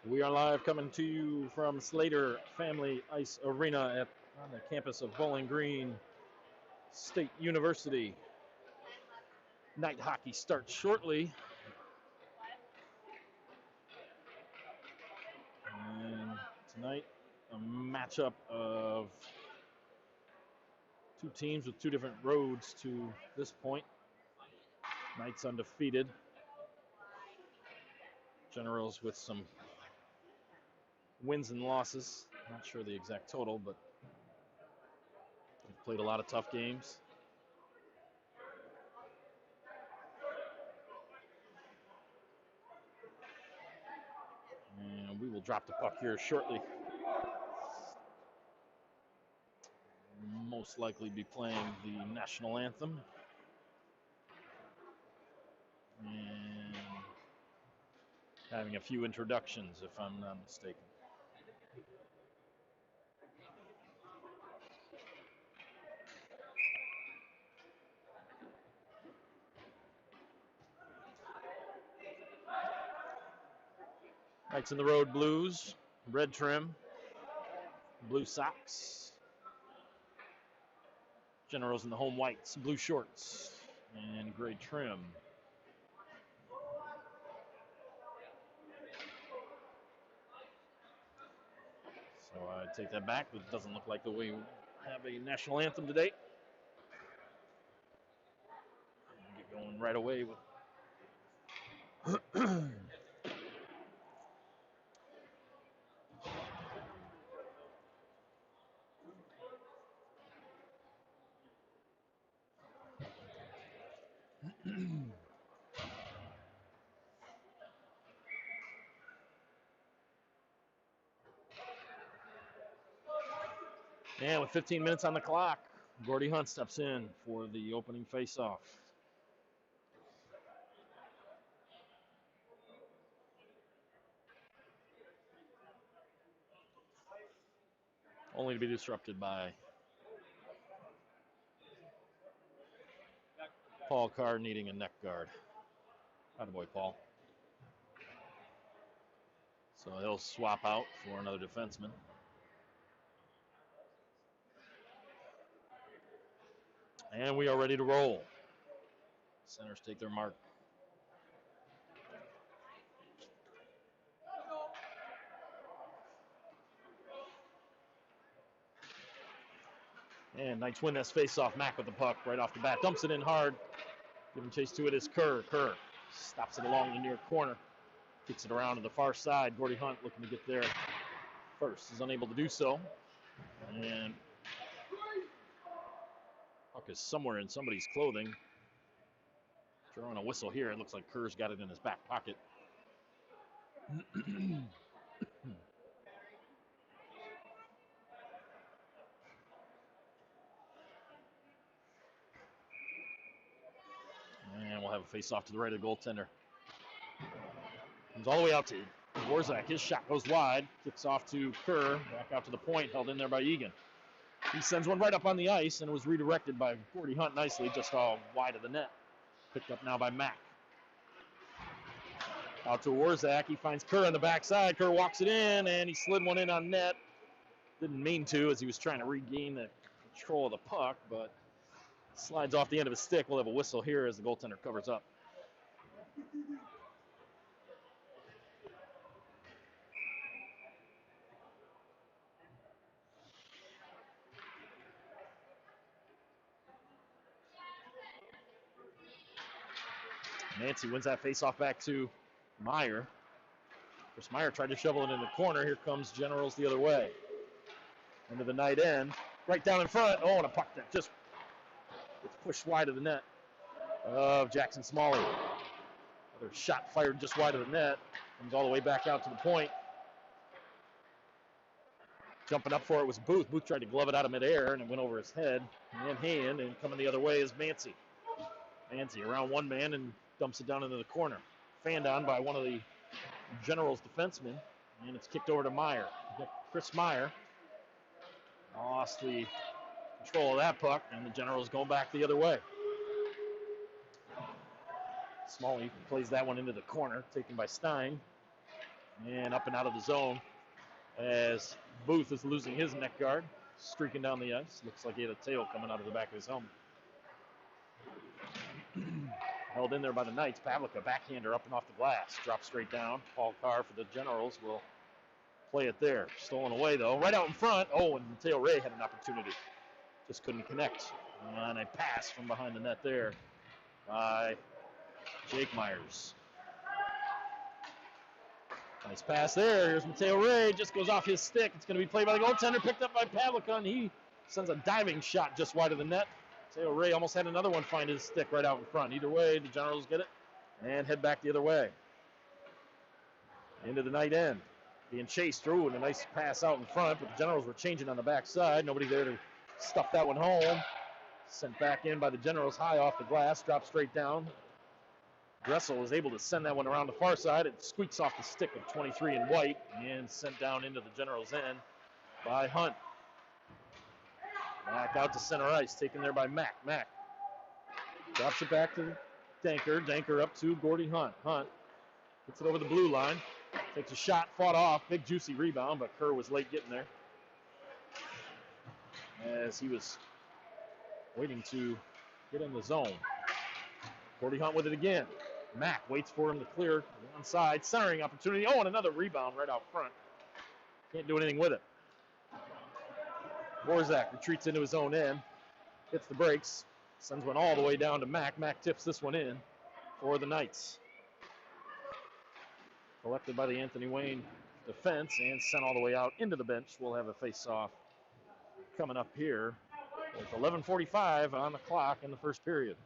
We are live coming to you from Slater Family Ice Arena on the campus of Bowling Green State University. Night hockey starts shortly. And tonight, a matchup of two teams with two different roads to this point. Knights undefeated. Generals with some wins and losses. Not sure the exact total, but they've played a lot of tough games. And we will drop the puck here shortly. Most likely be playing the national anthem. And having a few introductions, if I'm not mistaken. Knights in the Road blues, red trim, blue socks. Generals in the home whites, blue shorts, and gray trim. So I take that back. It doesn't look like the way we have a national anthem today. Get going right away with and with 15 minutes on the clock, Gordy Hunt steps in for the opening faceoff. Only to be disrupted by Paul Carr needing a neck guard. Attaboy, Paul. So he'll swap out for another defenseman. And we are ready to roll. Centers take their mark. And Knights win this face-off. Mack with the puck right off the bat. Dumps it in hard. Giving chase to it is Kerr. Kerr stops it along the near corner. Kicks it around to the far side. Gordy Hunt looking to get there first. Is unable to do so. And puck is somewhere in somebody's clothing. Throwing a whistle here. It looks like Kerr's got it in his back pocket. And we'll have a face-off to the right of the goaltender. Comes all the way out to Warzak. His shot goes wide. Kicks off to Kerr. Back out to the point. Held in there by Egan. He sends one right up on the ice and was redirected by Gordy Hunt nicely, just all wide of the net. Picked up now by Mack. Out to Warzak. He finds Kerr on the backside. Kerr walks it in, and he slid one in on net. Didn't mean to, as he was trying to regain the control of the puck, but slides off the end of his stick. We'll have a whistle here as the goaltender covers up. Nancy wins that faceoff back to Meyer. Chris Meyer tried to shovel it in the corner. Here comes Generals the other way. Into the night end. Right down in front. Oh, and a puck that just gets pushed wide of the net of Jackson Smalley. Another shot fired just wide of the net. Comes all the way back out to the point. Jumping up for it was Booth. Booth tried to glove it out of midair, and it went over his head and hand. And coming the other way is Mancy. Mancy around one man and dumps it down into the corner. Fanned on by one of the Generals defensemen, and it's kicked over to Meyer. Chris Meyer lost the control of that puck, and the Generals going back the other way. Smalley plays that one into the corner, taken by Stein. And up and out of the zone as Booth is losing his neck guard, streaking down the ice. Looks like he had a tail coming out of the back of his helmet. Held in there by the Knights. Pavlica, backhander up and off the glass. Drops straight down. Paul Carr for the Generals will play it there. Stolen away, though. Right out in front. Oh, and Mateo Ray had an opportunity. Just couldn't connect. And a pass from behind the net there by Jake Myers. Nice pass there. Here's Mateo Ray. Just goes off his stick. It's going to be played by the goaltender. Picked up by Pavlica, and he sends a diving shot just wide of the net. Mateo Ray almost had another one find his stick right out in front. Either way, the Generals get it and head back the other way. Into the night end. Being chased through and a nice pass out in front, but the Generals were changing on the backside. Nobody there to stuff that one home. Sent back in by the Generals high off the glass. Dropped straight down. Dressel was able to send that one around the far side. It squeaks off the stick of 23 in white and sent down into the Generals' end by Hunt. Back out to center ice, taken there by Mack. Mack drops it back to Danker. Danker up to Gordy Hunt. Hunt gets it over the blue line. Takes a shot, fought off. Big juicy rebound, but Kerr was late getting there as he was waiting to get in the zone. Gordy Hunt with it again. Mack waits for him to clear one side. Centering opportunity. Oh, and another rebound right out front. Can't do anything with it. Borzak retreats into his own end. Hits the brakes. Sends one all the way down to Mack. Mack tips this one in for the Knights. Collected by the Anthony Wayne defense and sent all the way out into the bench. We'll have a face-off coming up here with 11:45 on the clock in the first period.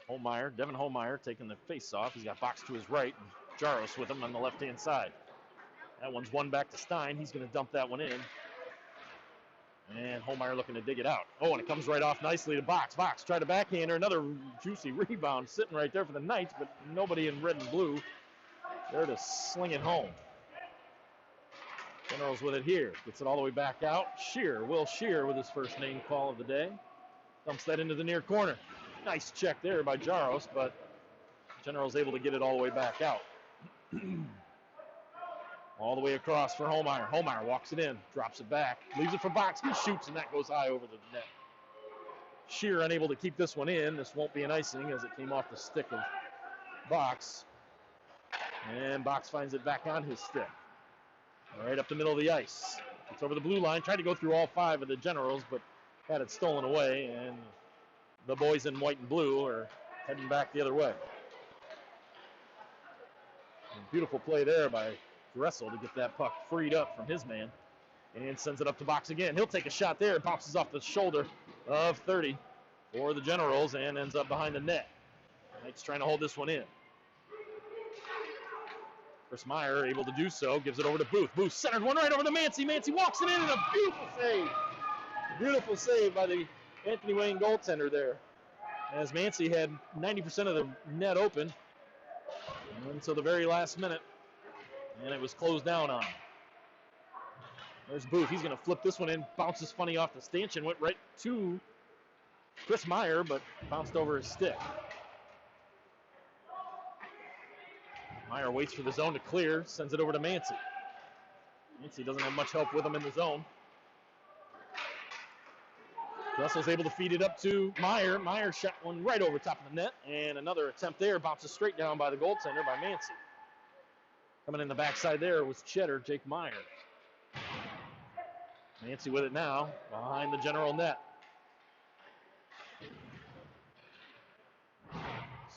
Holmeyer, Devin Holmeyer taking the face-off. He's got Box to his right and Jaros with him on the left-hand side. That one's one back to Stein. He's going to dump that one in. And Holmeyer looking to dig it out. Oh, and it comes right off nicely to Box. Box tried a backhander. Another juicy rebound sitting right there for the Knights, but nobody in red and blue there to sling it home. Generals with it here. Gets it all the way back out. Shear, Will Shear with his first name call of the day. Dumps that into the near corner. Nice check there by Jaros, but Generals able to get it all the way back out. All the way across for Holmeyer. Holmeyer walks it in, drops it back, leaves it for Box. He shoots, and that goes high over the net. Shear unable to keep this one in. This won't be an icing as it came off the stick of Box. And Box finds it back on his stick. Right up the middle of the ice. It's over the blue line. Tried to go through all five of the Generals, but had it stolen away. And the boys in white and blue are heading back the other way. And beautiful play there by Dressel to get that puck freed up from his man. And sends it up to Box again. He'll take a shot there. It bounces off the shoulder of 30 for the Generals and ends up behind the net. Knights trying to hold this one in. Chris Meyer able to do so. Gives it over to Booth. Booth centered one right over to Mancy. Mancy walks it in and a beautiful save. Beautiful save by the Anthony Wayne goaltender there. As Mancy had 90% of the net open until the very last minute. And it was closed down on him. There's Booth. He's going to flip this one in. Bounces funny off the stanchion. Went right to Chris Meyer, but bounced over his stick. Meyer waits for the zone to clear. Sends it over to Mancy. Mancy doesn't have much help with him in the zone. Russell's able to feed it up to Meyer. Meyer shot one right over top of the net. And another attempt there. Bounces straight down by the goaltender by Mancy. Coming in the backside there was Cheddar, Jake Meyer. Mancy with it now, behind the General net.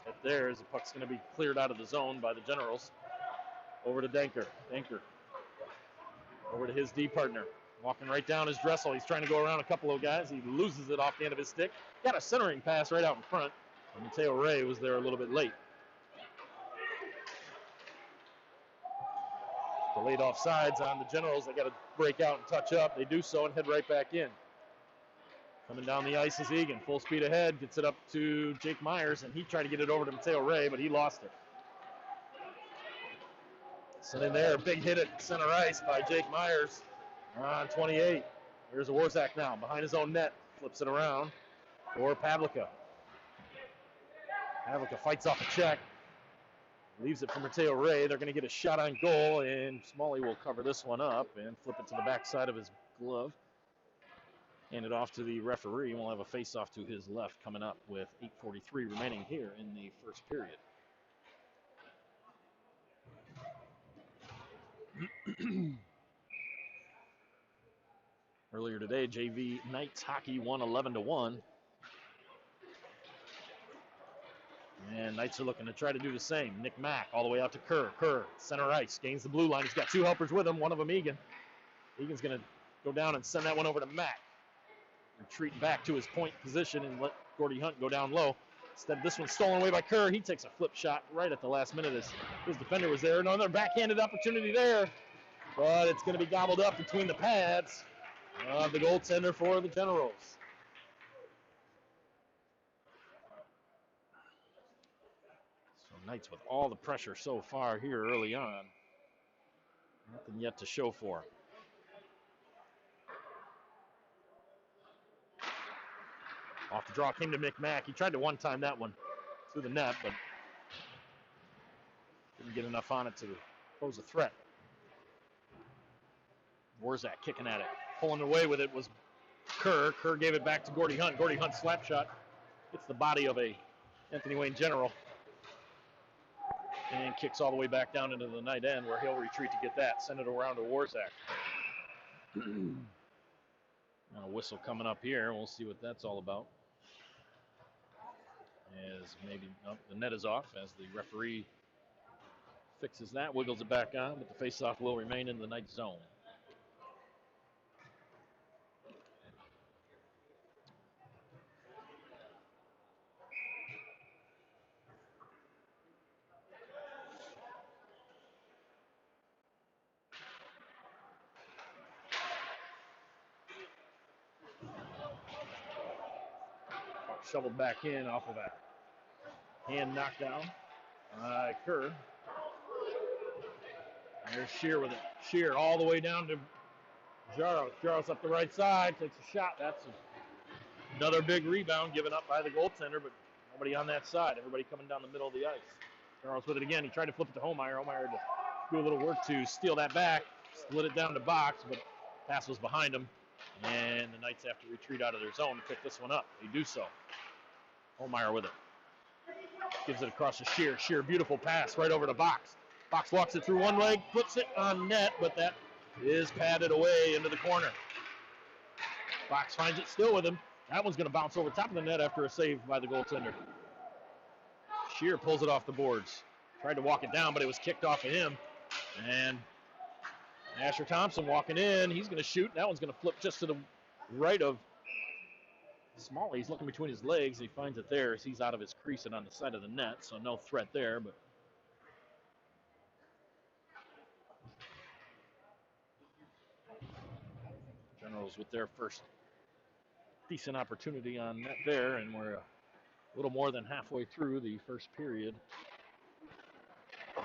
Step there as the puck's going to be cleared out of the zone by the Generals. Over to Danker. Danker over to his D partner. Walking right down is Dressel. He's trying to go around a couple of guys. He loses it off the end of his stick. Got a centering pass right out in front. And Mateo Ray was there a little bit late. Delayed offsides on the Generals. They got to break out and touch up. They do so and head right back in. Coming down the ice is Egan. Full speed ahead. Gets it up to Jake Myers, and he tried to get it over to Mateo Ray, but he lost it. Sent in there. Big hit at center ice by Jake Myers on 28. Here's Warzak now, behind his own net. Flips it around for Pavlica. Pavlica fights off a check. Leaves it for Mateo Ray. They're going to get a shot on goal, and Smalley will cover this one up and flip it to the backside of his glove. Hand it off to the referee, and we'll have a face-off to his left coming up with 8:43 remaining here in the first period. Earlier today, JV Knights hockey won 11-1. And Knights are looking to try to do the same. Nick Mack all the way out to Kerr. Kerr, center ice, gains the blue line. He's got two helpers with him, one of them Egan. Egan's going to go down and send that one over to Mack. Retreat back to his point position and let Gordy Hunt go down low. Instead, this one's stolen away by Kerr. He takes a flip shot right at the last minute as his defender was there. Another backhanded opportunity there, but it's going to be gobbled up between the pads of the goaltender for the Generals. So Knights with all the pressure so far here early on. Nothing yet to show for. Off the draw came to Mick Mack. He tried to one-time that one through the net, but didn't get enough on it to pose a threat. Warzak kicking at it. Pulling away with it was Kerr. Kerr gave it back to Gordy Hunt. Gordy Hunt slap shot. Hits the body of a Anthony Wayne General. And kicks all the way back down into the night end where he'll retreat to get that. Send it around to Warzak. Now a whistle coming up here. We'll see what that's all about. As maybe the net is off as the referee fixes that, wiggles it back on, but the faceoff will remain in the Knights zone. Shoveled back in off of that hand knockdown. Kerr. There's Shear with it. Shear all the way down to Jaros. Jaros up the right side, takes a shot. That's another big rebound given up by the goaltender, but nobody on that side. Everybody coming down the middle of the ice. Jaros with it again. He tried to flip it to Homeyer. Homeyer had to do a little work to steal that back, split it down to box, but pass was behind him. And the Knights have to retreat out of their zone to pick this one up. They do so. Homeyer with it. Gives it across to Shear. Shear, beautiful pass right over to Box. Box walks it through one leg, puts it on net, but that is padded away into the corner. Box finds it still with him. That one's going to bounce over top of the net after a save by the goaltender. Shear pulls it off the boards. Tried to walk it down, but it was kicked off of him. And Asher Thompson walking in. He's going to shoot. That one's going to flip just to the right of Smalley. He's looking between his legs. He finds it there as he's out of his crease and on the side of the net, so no threat there. But Generals with their first decent opportunity on net there, and we're a little more than halfway through the first period.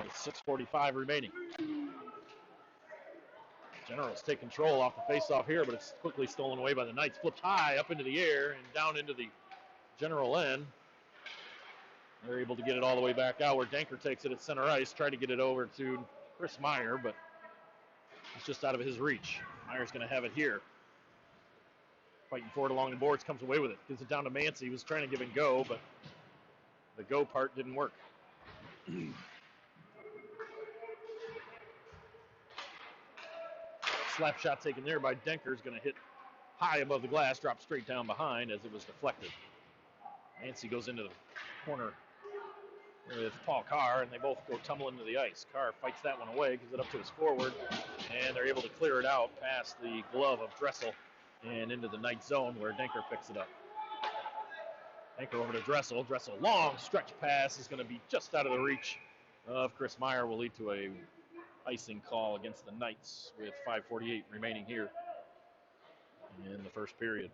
With 6:45 remaining. Generals take control off the faceoff here, but it's quickly stolen away by the Knights. Flipped high up into the air and down into the General end. They're able to get it all the way back out where Danker takes it at center ice. Tried to get it over to Chris Meyer, but it's just out of his reach. Meyer's going to have it here. Fighting for it along the boards, comes away with it. Gives it down to Mancy. He was trying to give it go, but the go part didn't work. Slap shot taken there by Denker is going to hit high above the glass, drop straight down behind as it was deflected. Nancy goes into the corner with Paul Carr, and they both go tumbling into the ice. Carr fights that one away, gives it up to his forward, and they're able to clear it out past the glove of Dressel and into the Knight zone where Denker picks it up. Denker over to Dressel. Dressel, long stretch pass is going to be just out of the reach of Chris Meyer. Will lead to a icing call against the Knights with 5:48 remaining here in the first period.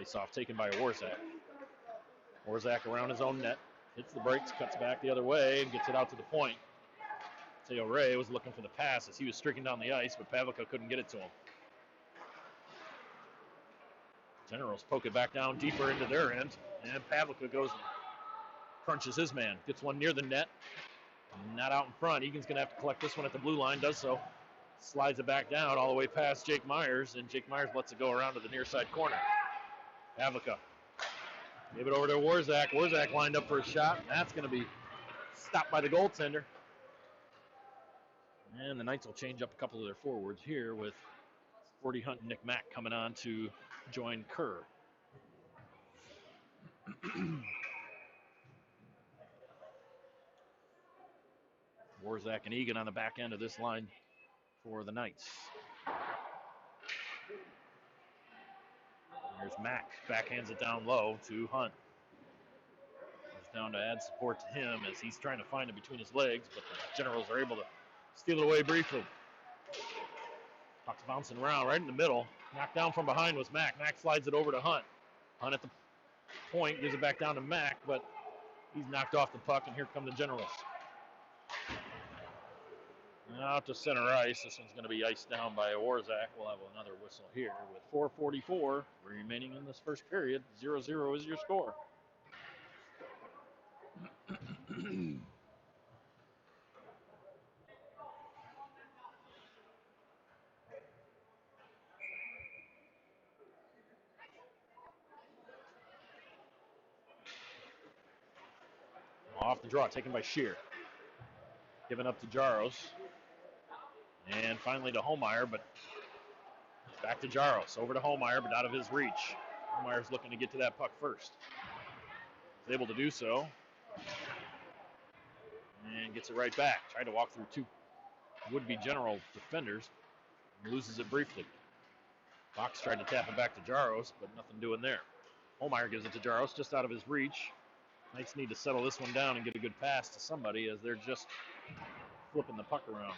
Face-off taken by Warzak. Warzak around his own net. Hits the brakes, cuts back the other way, and gets it out to the point. Teo Ray was looking for the pass as he was streaking down the ice, but Pavlica couldn't get it to him. Generals poke it back down deeper into their end, and Pavlica goes and crunches his man. Gets one near the net. Not out in front. Egan's going to have to collect this one at the blue line. Does so. Slides it back down all the way past Jake Myers, and Jake Myers lets it go around to the near side corner. Pavlica. Give it over to Warzak. Warzak lined up for a shot, and that's going to be stopped by the goaltender. And the Knights will change up a couple of their forwards here with Gordy Hunt and Nick Mack coming on to join Kerr. Warzak and Egan on the back end of this line for the Knights. There's Mack, backhands it down low to Hunt. He's down to add support to him as he's trying to find it between his legs, but the Generals are able to steal it away briefly. Puck's bouncing around right in the middle. Knocked down from behind was Mack. Mack slides it over to Hunt. Hunt at the point, gives it back down to Mack, but he's knocked off the puck, and here come the Generals. Out to center ice. This one's going to be iced down by Warzak. We'll have another whistle here with 4:44 remaining in this first period. 0-0 is your score. Off the draw, taken by Shear. Given up to Jaros. And finally to Holmeyer, but back to Jaros. Over to Holmeyer, but out of his reach. Holmeyer's looking to get to that puck first. He's able to do so. And gets it right back. Tried to walk through two would-be General defenders. And loses it briefly. Fox tried to tap it back to Jaros, but nothing doing there. Holmeyer gives it to Jaros, just out of his reach. Knights need to settle this one down and get a good pass to somebody as they're just flipping the puck around.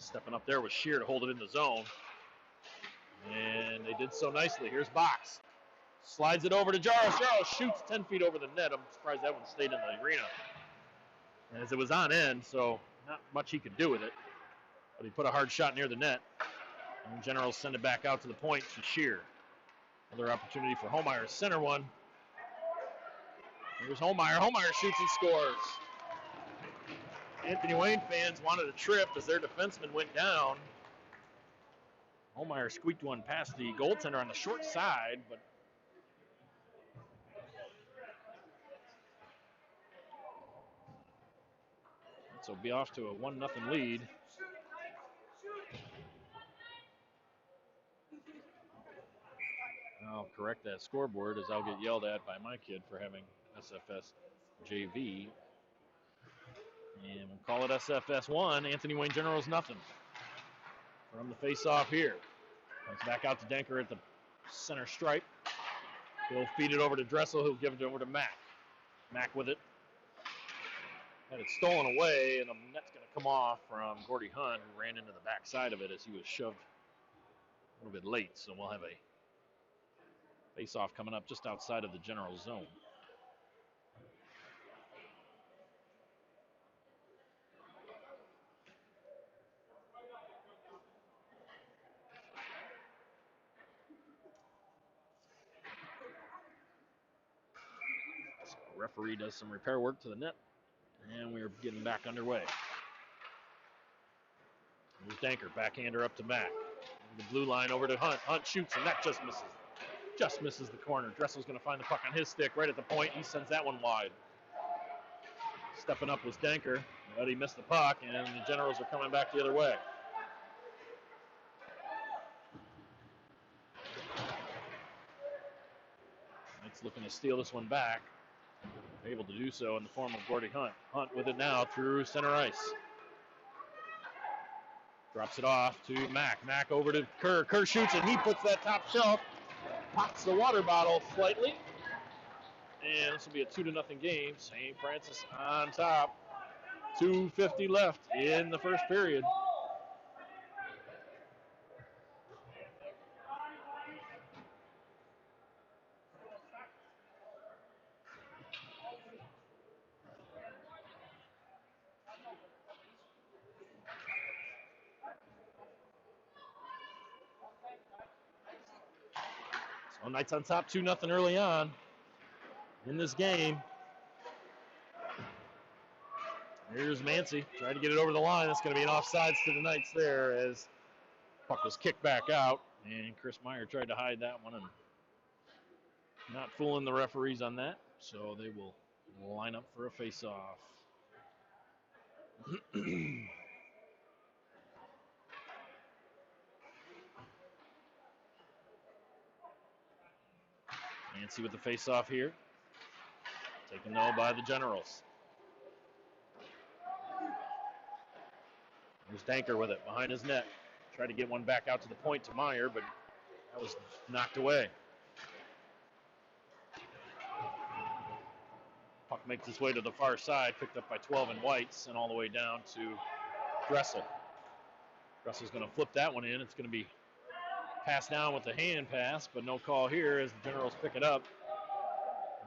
Stepping up there with Shear to hold it in the zone. And they did so nicely. Here's Box. Slides it over to Jaros. Jaros shoots 10 feet over the net. I'm surprised that one stayed in the arena. As it was on end, so not much he could do with it. But he put a hard shot near the net. And Generals send it back out to the point to Shear. Another opportunity for Holmeyer to center one. Here's Holmeyer. Holmeyer shoots and scores. Anthony Wayne fans wanted a trip as their defenseman went down. Holmeyer squeaked one past the goaltender on the short side, but so be off to a 1-0 lead. I'll correct that scoreboard as I'll get yelled at by my kid for having SFS JV. And we'll call it SFS 1. Anthony Wayne Generals nothing. From the face-off here. Comes back out to Denker at the center stripe. He'll feed it over to Dressel, who'll give it over to Mack. Mack with it. Had it stolen away, and the net's going to come off from Gordy Hunt, who ran into the backside of it as he was shoved a little bit late. So we'll have a face-off coming up just outside of the general zone. So referee does some repair work to the net, and we're getting back underway. Here's Danker, backhander up to Mack. The blue line over to Hunt. Hunt shoots, and that just misses. Just misses the corner. Dressel's going to find the puck on his stick right at the point. He sends that one wide. Stepping up was Danker, but he missed the puck, and the Generals are coming back the other way. Knights looking to steal this one back. Able to do so in the form of Gordy Hunt. Hunt with it now through center ice. Drops it off to Mack. Mack over to Kerr. Kerr shoots it, and he puts that top shelf. Pops the water bottle slightly. And this will be a 2-0 game. St. Francis on top. 2:50 left in the first period. So Knights on top 2-0 early on in this game. Here's Mancy trying to get it over the line. That's going to be an offsides to the Knights there as puck was kicked back out. And Chris Meyer tried to hide that one and not fooling the referees on that. So they will line up for a face-off. Mancy with the face-off here. Taken though by the Generals. There's Danker with it behind his net. Tried to get one back out to the point to Meyer, but that was knocked away. Puck makes its way to the far side, picked up by 12 in whites, and all the way down to Dressel. Dressel's going to flip that one in. It's going to be passed down with the hand pass, but no call here as the Generals pick it up.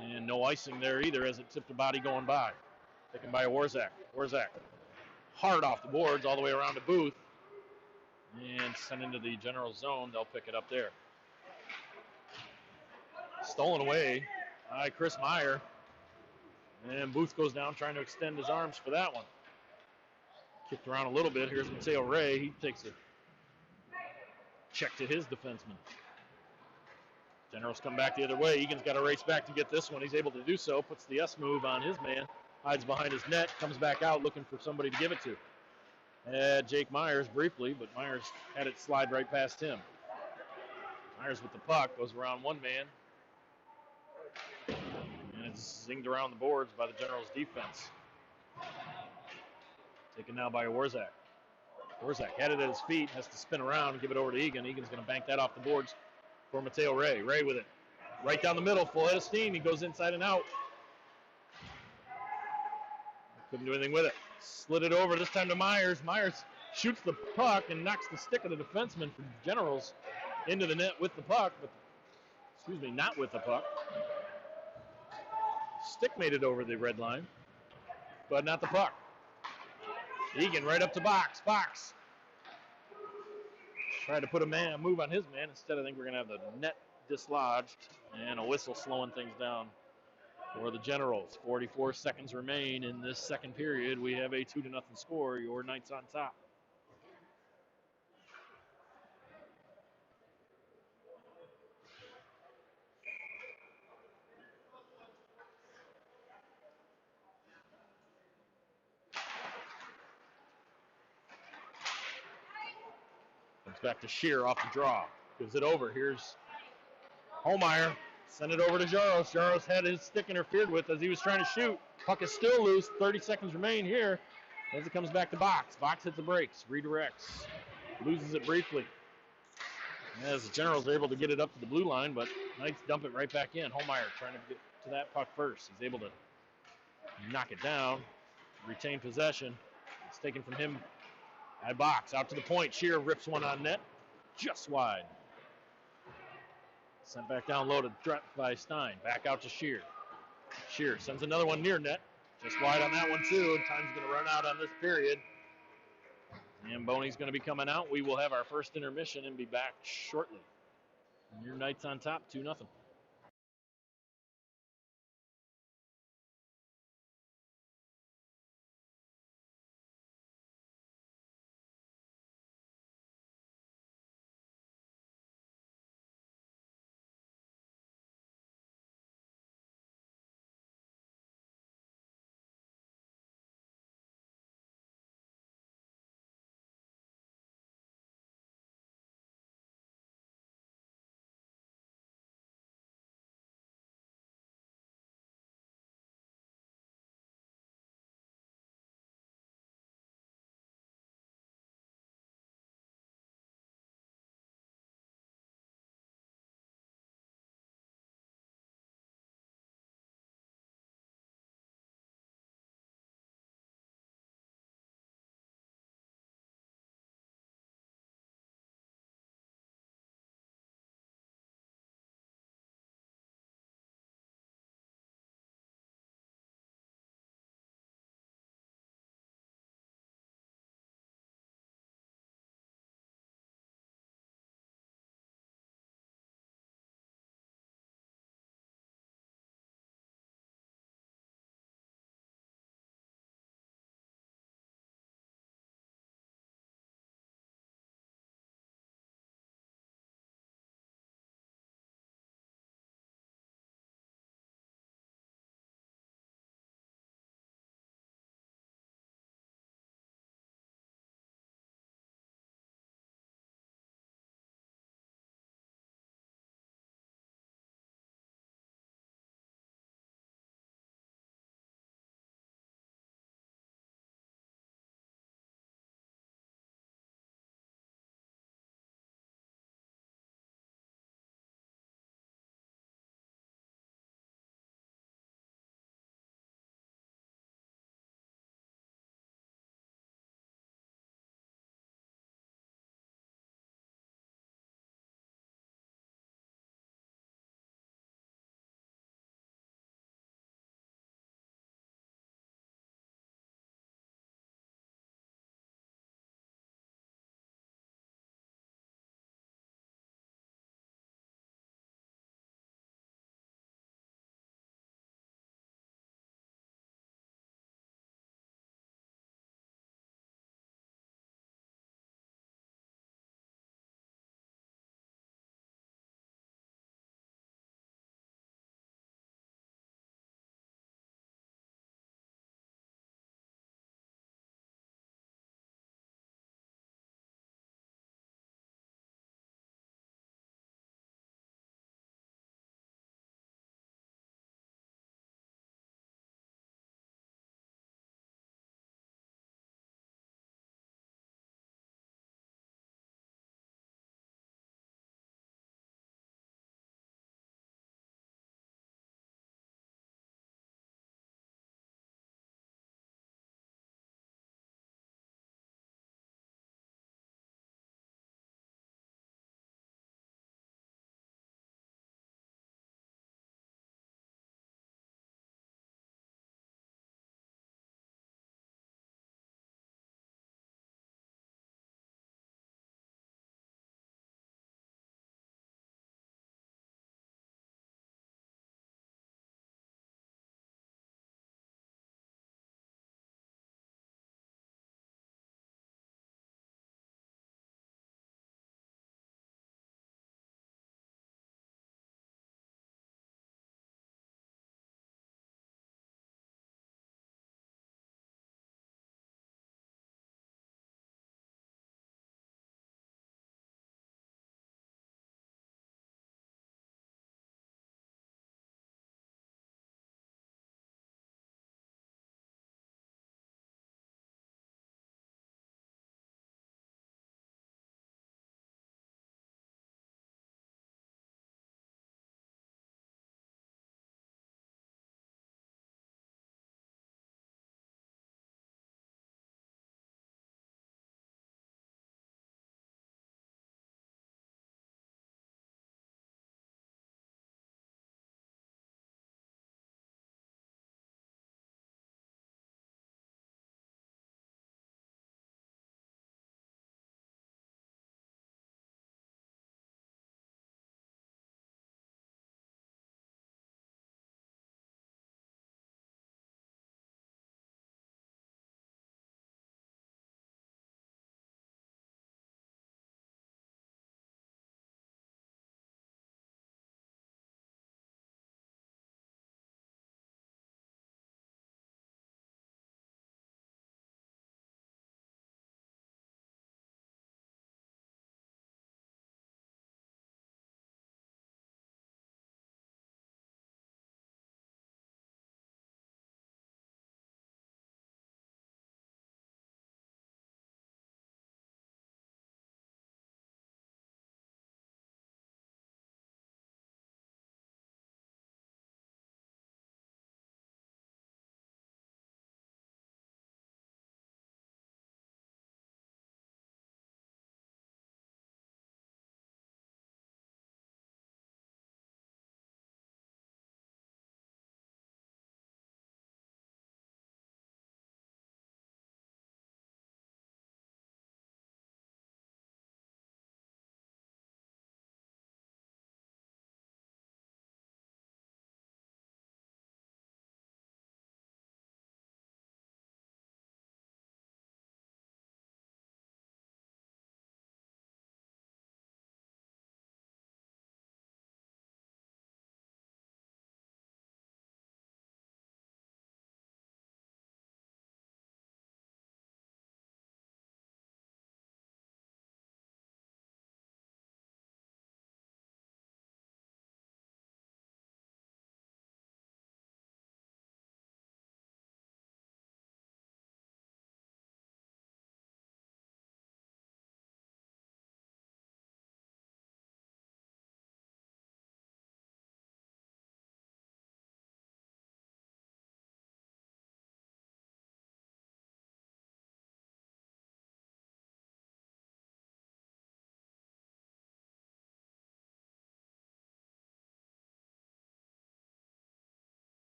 And no icing there either as it tipped a body going by. Taken by Warzak. Warzak hard off the boards all the way around to Booth. And sent into the General zone. They'll pick it up there. Stolen away by Chris Meyer. And Booth goes down trying to extend his arms for that one. Kicked around a little bit. Here's Mateo Ray. He takes a check to his defenseman. Generals come back the other way. Egan's got to race back to get this one. He's able to do so. Puts the S move on his man. Hides behind his net. Comes back out looking for somebody to give it to. Jake Myers briefly, but Myers had it slide right past him. Myers with the puck. Goes around one man. And it's zinged around the boards by the Generals defense. Taken now by Warzak. Warzak had it at his feet. Has to spin around and give it over to Egan. Egan's going to bank that off the boards for Mateo Ray. Ray with it. Right down the middle. Full head of steam. He goes inside and out. Couldn't do anything with it. Slid it over this time to Myers. Myers shoots the puck and knocks the stick of the defenseman for Generals into the net with the puck. But, not with the puck. Stick made it over the red line, but not the puck. Egan right up to box. Box. Tried to put a move on his man. Instead, I think we're going to have the net dislodged and a whistle slowing things down for the Generals. 44 seconds remain in this second period. We have a 2-0 score. Your Knights on top. Comes back to Shear off the draw. Gives it over. Here's Holmeyer. Send it over to Jaros. Jaros had his stick interfered with as he was trying to shoot. Puck is still loose. 30 seconds remain here as it comes back to Box. Box hits the brakes. Redirects. Loses it briefly. As the Generals are able to get it up to the blue line, but Knights dump it right back in. Holmeyer trying to get to that puck first. He's able to knock it down. Retain possession. It's taken from him at Box. Out to the point. Shear rips one on net. Just wide. Sent back down low to by Stein. Back out to Shear. Shear sends another one near net. Just wide on that one too. Time's going to run out on this period. And Boney's going to be coming out. We will have our first intermission and be back shortly. Your Knights on top, 2-0.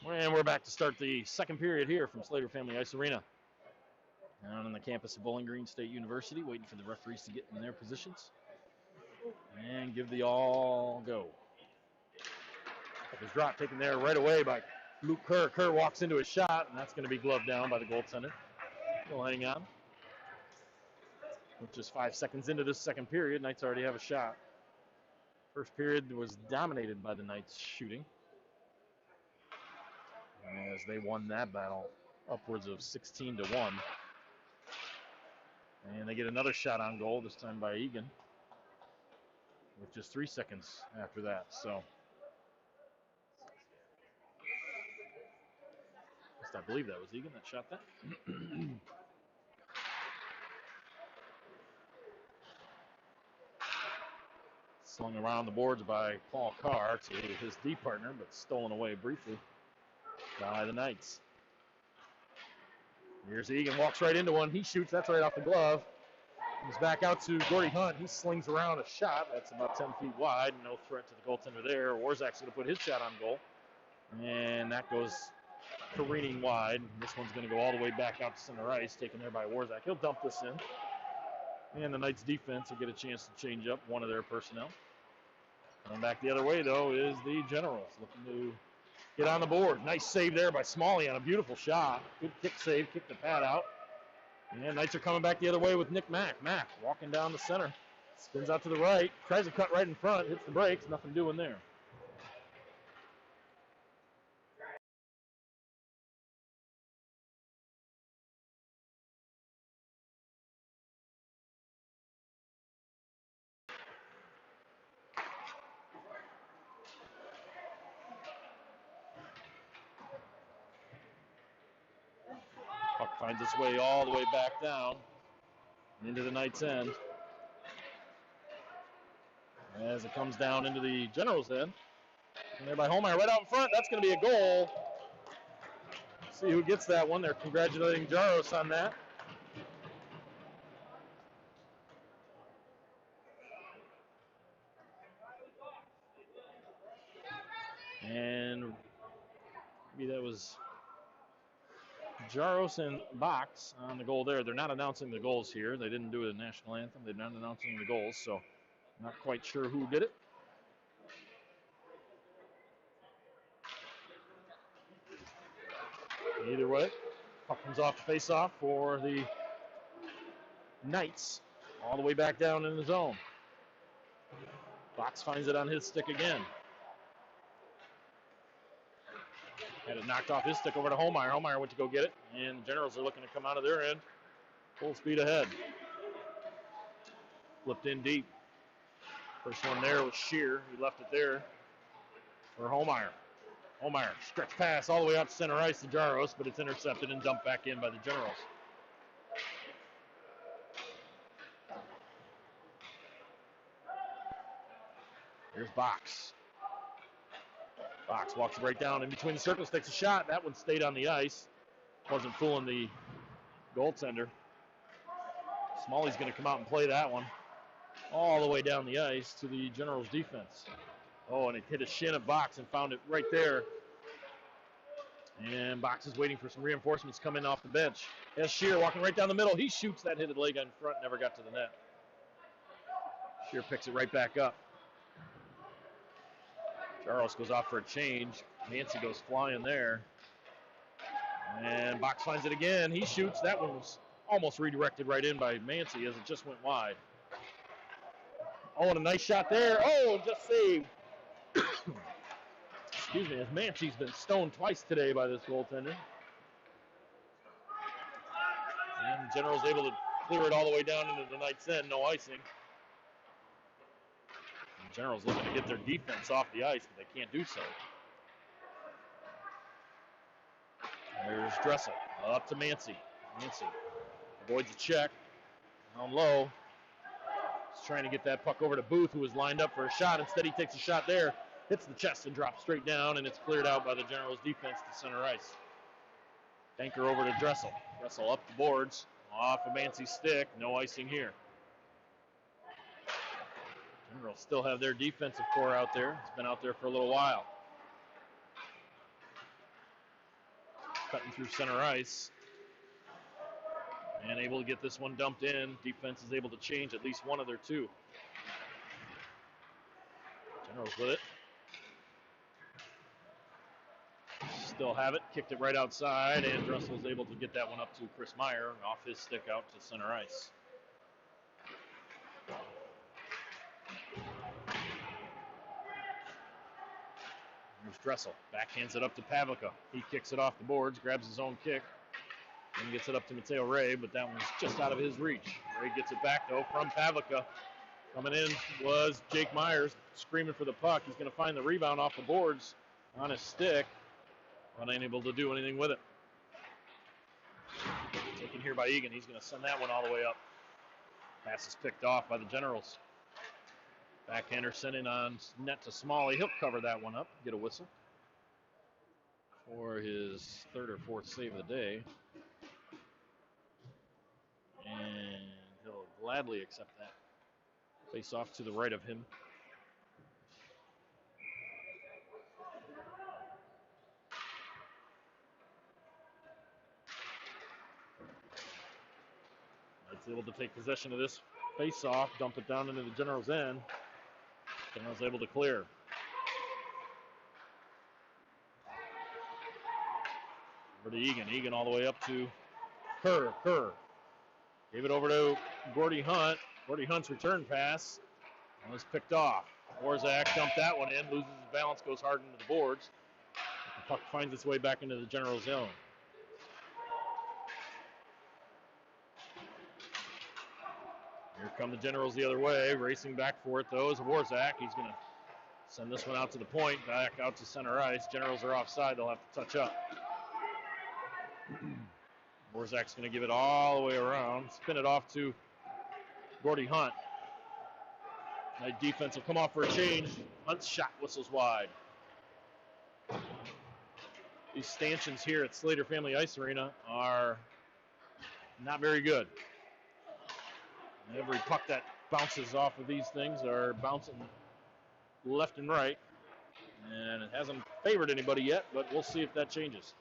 And we're back to start the second period here from Slater Family Ice Arena. Down on the campus of Bowling Green State University, waiting for the referees to get in their positions. And give the all go. His drop taken there right away by Luke Kerr. Kerr walks into his shot, and that's going to be gloved down by the goaltender. He'll hang on. With just 5 seconds into this second period, Knights already have a shot. First period was dominated by the Knights shooting, as they won that battle upwards of 16-1. And they get another shot on goal, this time by Egan, with just 3 seconds after that. So, at least I believe that was Egan that shot that. Slung around the boards by Paul Carr to his D partner, but stolen away briefly by the Knights. Here's Egan, walks right into one. He shoots, that's right off the glove. Comes back out to Gordy Hunt. He slings around a shot that's about 10 feet wide. No threat to the goaltender there. Warzak's going to put his shot on goal. And that goes careening wide. This one's going to go all the way back out to center ice, taken there by Warzak. He'll dump this in. And the Knights defense will get a chance to change up one of their personnel. Coming back the other way, though, is the Generals, looking to get on the board. Nice save there by Smalley on a beautiful shot. Good kick save, kick the pad out. And Knights are coming back the other way with Nick Mack. Mack walking down the center. Spins out to the right. Tries to cut right in front. Hits the brakes. Nothing doing there. Puck finds its way all the way back down into the Knights' end. As it comes down into the Generals' end. And there by Holmeyer right out in front. That's going to be a goal. See who gets that one. They're congratulating Jaros on that. And maybe that was Jaros and Box on the goal there. They're not announcing the goals here. They didn't do a national anthem. They're not announcing the goals, so not quite sure who did it. Either way, puck comes off the face-off for the Knights, all the way back down in the zone. Box finds it on his stick again. Had it knocked off his stick over to Holmeyer. Holmeyer went to go get it, and the Generals are looking to come out of their end. Full speed ahead. Flipped in deep. First one there was Shear. He left it there for Holmeyer. Holmeyer, stretch pass all the way out to center ice to Jaros, but it's intercepted and dumped back in by the Generals. Here's Box. Box walks right down in between the circles, takes a shot. That one stayed on the ice. Wasn't fooling the goaltender. Smalley's going to come out and play that one all the way down the ice to the Generals' defense. Oh, and it hit a shin of Box and found it right there. And Box is waiting for some reinforcements coming off the bench. As Shear walking right down the middle. He shoots that hit leg in front, never got to the net. Shear picks it right back up. Charles goes off for a change. Nancy goes flying there. And Box finds it again. He shoots. That one was almost redirected right in by Mancy as it just went wide. Oh, and a nice shot there. Oh, just saved. Excuse me, as Mancy's been stoned twice today by this goaltender. And General's able to clear it all the way down into the Knights' end. No icing. Generals looking to get their defense off the ice, but they can't do so. There's Dressel up to Mancy. Mancy avoids a check. Down low. He's trying to get that puck over to Booth, who was lined up for a shot. Instead, he takes a shot there, hits the chest and drops straight down, and it's cleared out by the Generals' defense to center ice. Anchor over to Dressel. Dressel up the boards, off of Mancy's stick. No icing here. Generals still have their defensive core out there. It's been out there for a little while. cutting through center ice. And able to get this one dumped in. Defense is able to change at least one of their two. Generals with it. Still have it. Kicked it right outside, and Dressel's able to get that one up to Chris Meyer off his stick out to center ice. Here's Dressel. Backhands it up to Pavlica. He kicks it off the boards, grabs his own kick, and gets it up to Mateo Ray, but that one's just out of his reach. Ray gets it back, though, from Pavlica. Coming in was Jake Myers, screaming for the puck. He's going to find the rebound off the boards on his stick, unable to do anything with it. Taken here by Egan. He's going to send that one all the way up. Pass is picked off by the Generals. Backhander sending on net to Smalley. He'll cover that one up, get a whistle for his third or fourth save of the day. And he'll gladly accept that. Face off to the right of him. Knight's able to take possession of this face off, dump it down into the Generals' end. Generals able to clear. Over to Egan. Egan all the way up to Kerr. Kerr gave it over to Gordy Hunt. Gordy Hunt's return pass was picked off. Warzak dumped that one in, loses his balance, goes hard into the boards. The puck finds its way back into the General zone. Here come the Generals the other way, racing back for it though is Warzak. He's going to send this one out to the point, back out to center ice. Generals are offside, they'll have to touch up. Warzak's going to give it all the way around, spin it off to Gordy Hunt. That defense will come off for a change. Hunt's shot whistles wide. These stanchions here at Slater Family Ice Arena are not very good. Every puck that bounces off of these things are bouncing left and right. And it hasn't favored anybody yet, but we'll see if that changes.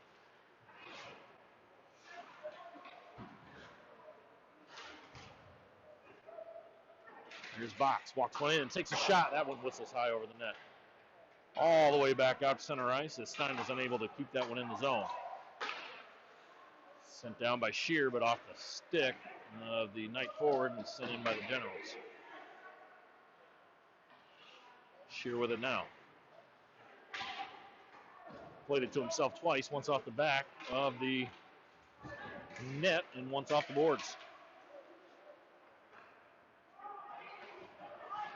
Here's Box, walks one in, takes a shot. That one whistles high over the net. All the way back out to center ice as Stein was unable to keep that one in the zone. Sent down by Shear, but off the stick of the Knight forward and sent in by the Generals. Shear with it now. Played it to himself twice, once off the back of the net and once off the boards.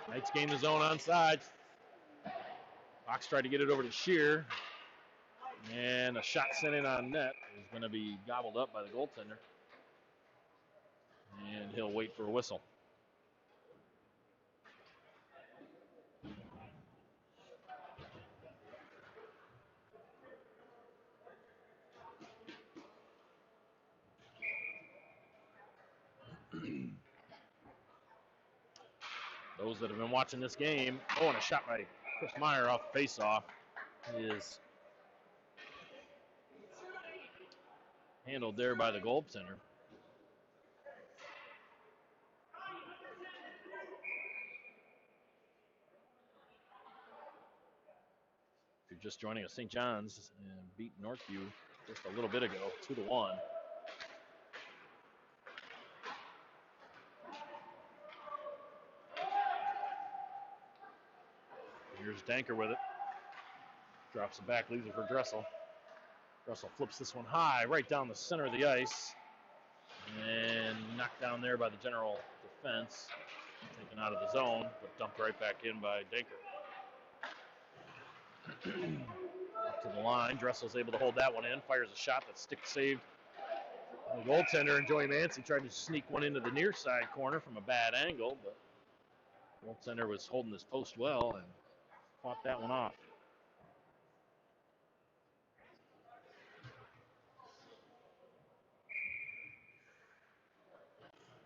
Knights gain the zone onside. Fox tried to get it over to Shear. And a shot sent in on net is going to be gobbled up by the goaltender. And he'll wait for a whistle. Those that have been watching this game, and a shot by Chris Meyer off the face-off is handled there by the goaltender. If you're just joining us, St. John's beat Northview just a little bit ago, 2-1. Here's Danker with it. Drops it back, leaves it for Dressel. Dressel flips this one high, right down the center of the ice. And knocked down there by the General defense. Taken out of the zone, but dumped right back in by Danker. Up to the line, Dressel's able to hold that one in. Fires a shot that's stick saved. The goaltender and Joey Mancy tried to sneak one into the near side corner from a bad angle, but the goaltender was holding his post well and fought that one off.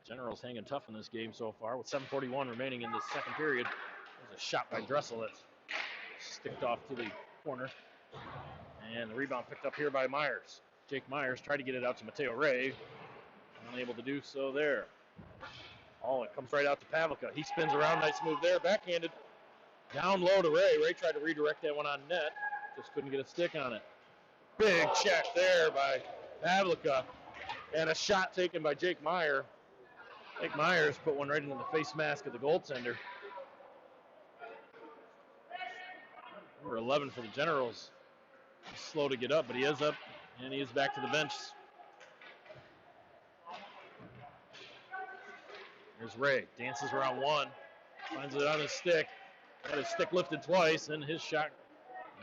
Generals hanging tough in this game so far with 7:41 remaining in this second period. There's a shot by Dressel that's sticked off to the corner. And the rebound picked up here by Myers. Jake Myers tried to get it out to Mateo Ray. Unable to do so there. Oh, it comes right out to Pavlica. He spins around. Nice move there. Backhanded. Down low to Ray. Ray tried to redirect that one on net. Just couldn't get a stick on it. Big check there by Pavlica. And a shot taken by Jake Meyer. Jake Myers put one right into the face mask of the goaltender. Number 11 for the Generals. He's slow to get up, but he is up, and he is back to the bench. Here's Ray. Dances around one. Finds it on his stick. Got his stick lifted twice, and his shot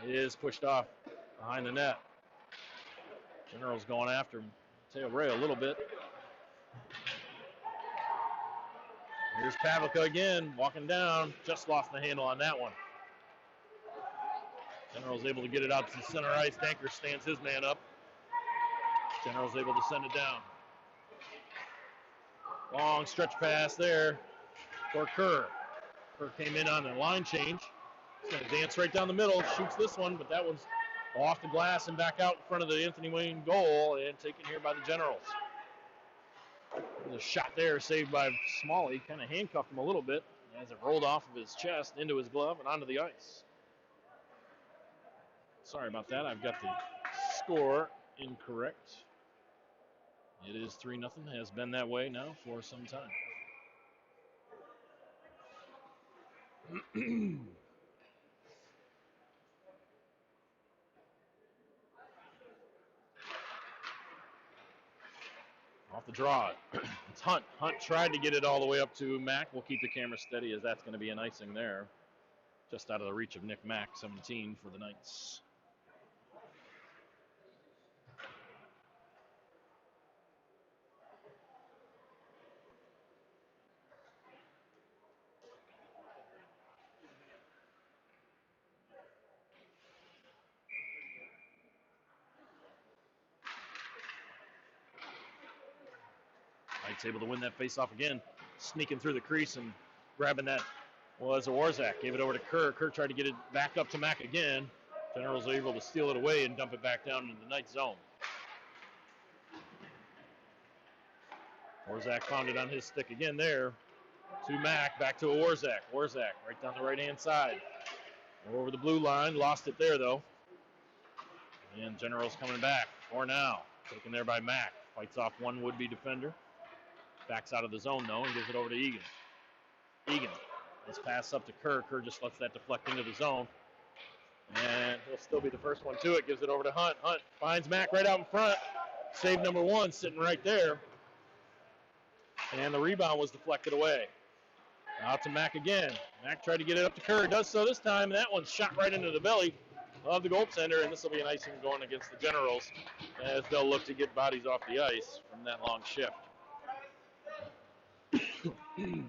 is pushed off behind the net. Generals going after Mateo Ray a little bit. Here's Pavlica again, walking down. Just lost the handle on that one. General's able to get it out to the center ice. Danker stands his man up. General's able to send it down. Long stretch pass there for Kerr. Kerr came in on the line change. He's going to dance right down the middle. Shoots this one, but that one's off the glass and back out in front of the Anthony Wayne goal and taken here by the Generals. There's a shot there saved by Smalley. Kind of handcuffed him a little bit as it rolled off of his chest into his glove and onto the ice. Sorry about that. I've got the score incorrect. It is 3-0. Has been that way now for some time. Off the draw. It's Hunt. Hunt tried to get it all the way up to Mack. We'll keep the camera steady as that's going to be an icing there. Just out of the reach of Nick Mack, 17 for the Knights. Knight's able to win that faceoff again. Sneaking through the crease and grabbing that was Warzak. Gave it over to Kerr. Kerr tried to get it back up to Mack again. Generals able to steal it away and dump it back down into the Knight zone. Warzak found it on his stick again there. To Mack, back to Warzak. Warzak right down the right-hand side. Over the blue line. Lost it there, though. And Generals coming back for now. Taken there by Mack. Fights off one would-be defender. Backs out of the zone, though, and gives it over to Egan. Egan. Nice pass up to Kerr. Kerr just lets that deflect into the zone. And he'll still be the first one to it. Gives it over to Hunt. Hunt finds Mack right out in front. Save number one sitting right there. And the rebound was deflected away. Out to Mack again. Mack tried to get it up to Kerr. Does so this time. And that one's shot right into the belly of the goaltender. And this will be an icing going against the Generals as they'll look to get bodies off the ice from that long shift. Good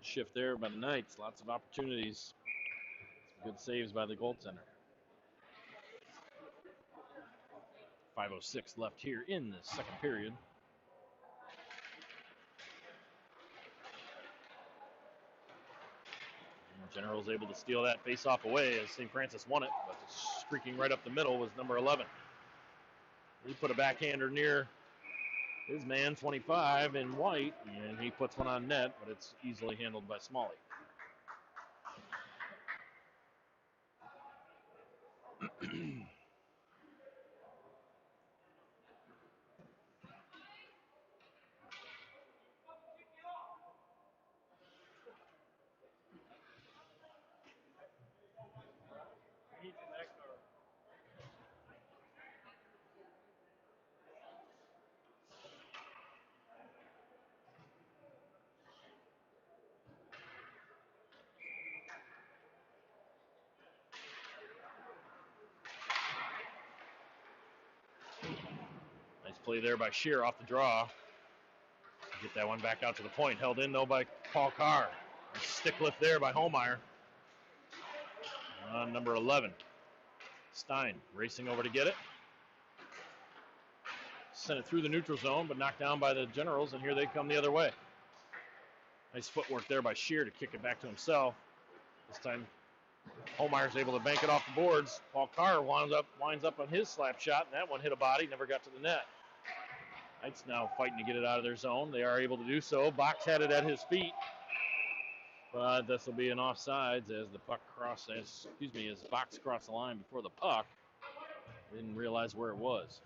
shift there by the Knights. Lots of opportunities. Some good saves by the goaltender. 5:06 left here in the second period. And Generals able to steal that face-off away as St. Francis won it, but streaking right up the middle was number 11. He put a backhander near his man, 25, in white, and he puts one on net, but it's easily handled by Smalley. Nice play there by Shear off the draw. Get that one back out to the point. Held in, though, by Paul Carr. A stick lift there by Holmeyer. Number 11. Stein racing over to get it. Sent it through the neutral zone, but knocked down by the Generals, and here they come the other way. Nice footwork there by Shear to kick it back to himself. This time Holmeyer's able to bank it off the boards. Paul Carr winds up on his slap shot, and that one hit a body, never got to the net. Knights now fighting to get it out of their zone. They are able to do so. Box had it at his feet, but this will be an offsides as the puck as Box crossed the line before the puck. Didn't realize where it was.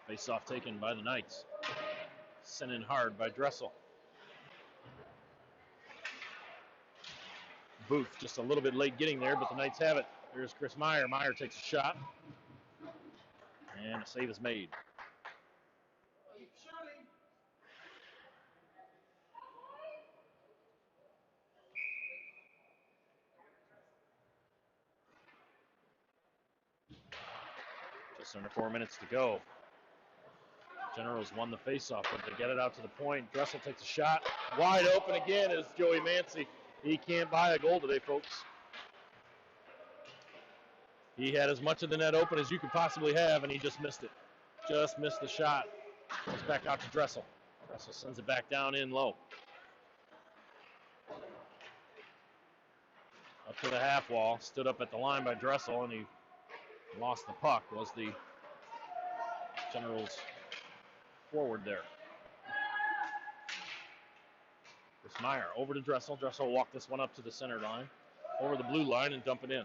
Face-off taken by the Knights. Sent in hard by Dressel. Booth just a little bit late getting there, but the Knights have it. Here's Chris Meyer. Meyer takes a shot, and a save is made. Just under 4 minutes to go. Generals won the faceoff, but they get it out to the point. Dressel takes a shot. Wide open again is Joey Mancy. He can't buy a goal today, folks. He had as much of the net open as you could possibly have, and he just missed it. Just missed the shot. Goes back out to Dressel. Dressel sends it back down in low. Up to the half wall. Stood up at the line by Dressel, and he lost the puck. Was the Generals forward there. Chris Meyer over to Dressel. Dressel will walk this one up to the center line, over the blue line, and dump it in.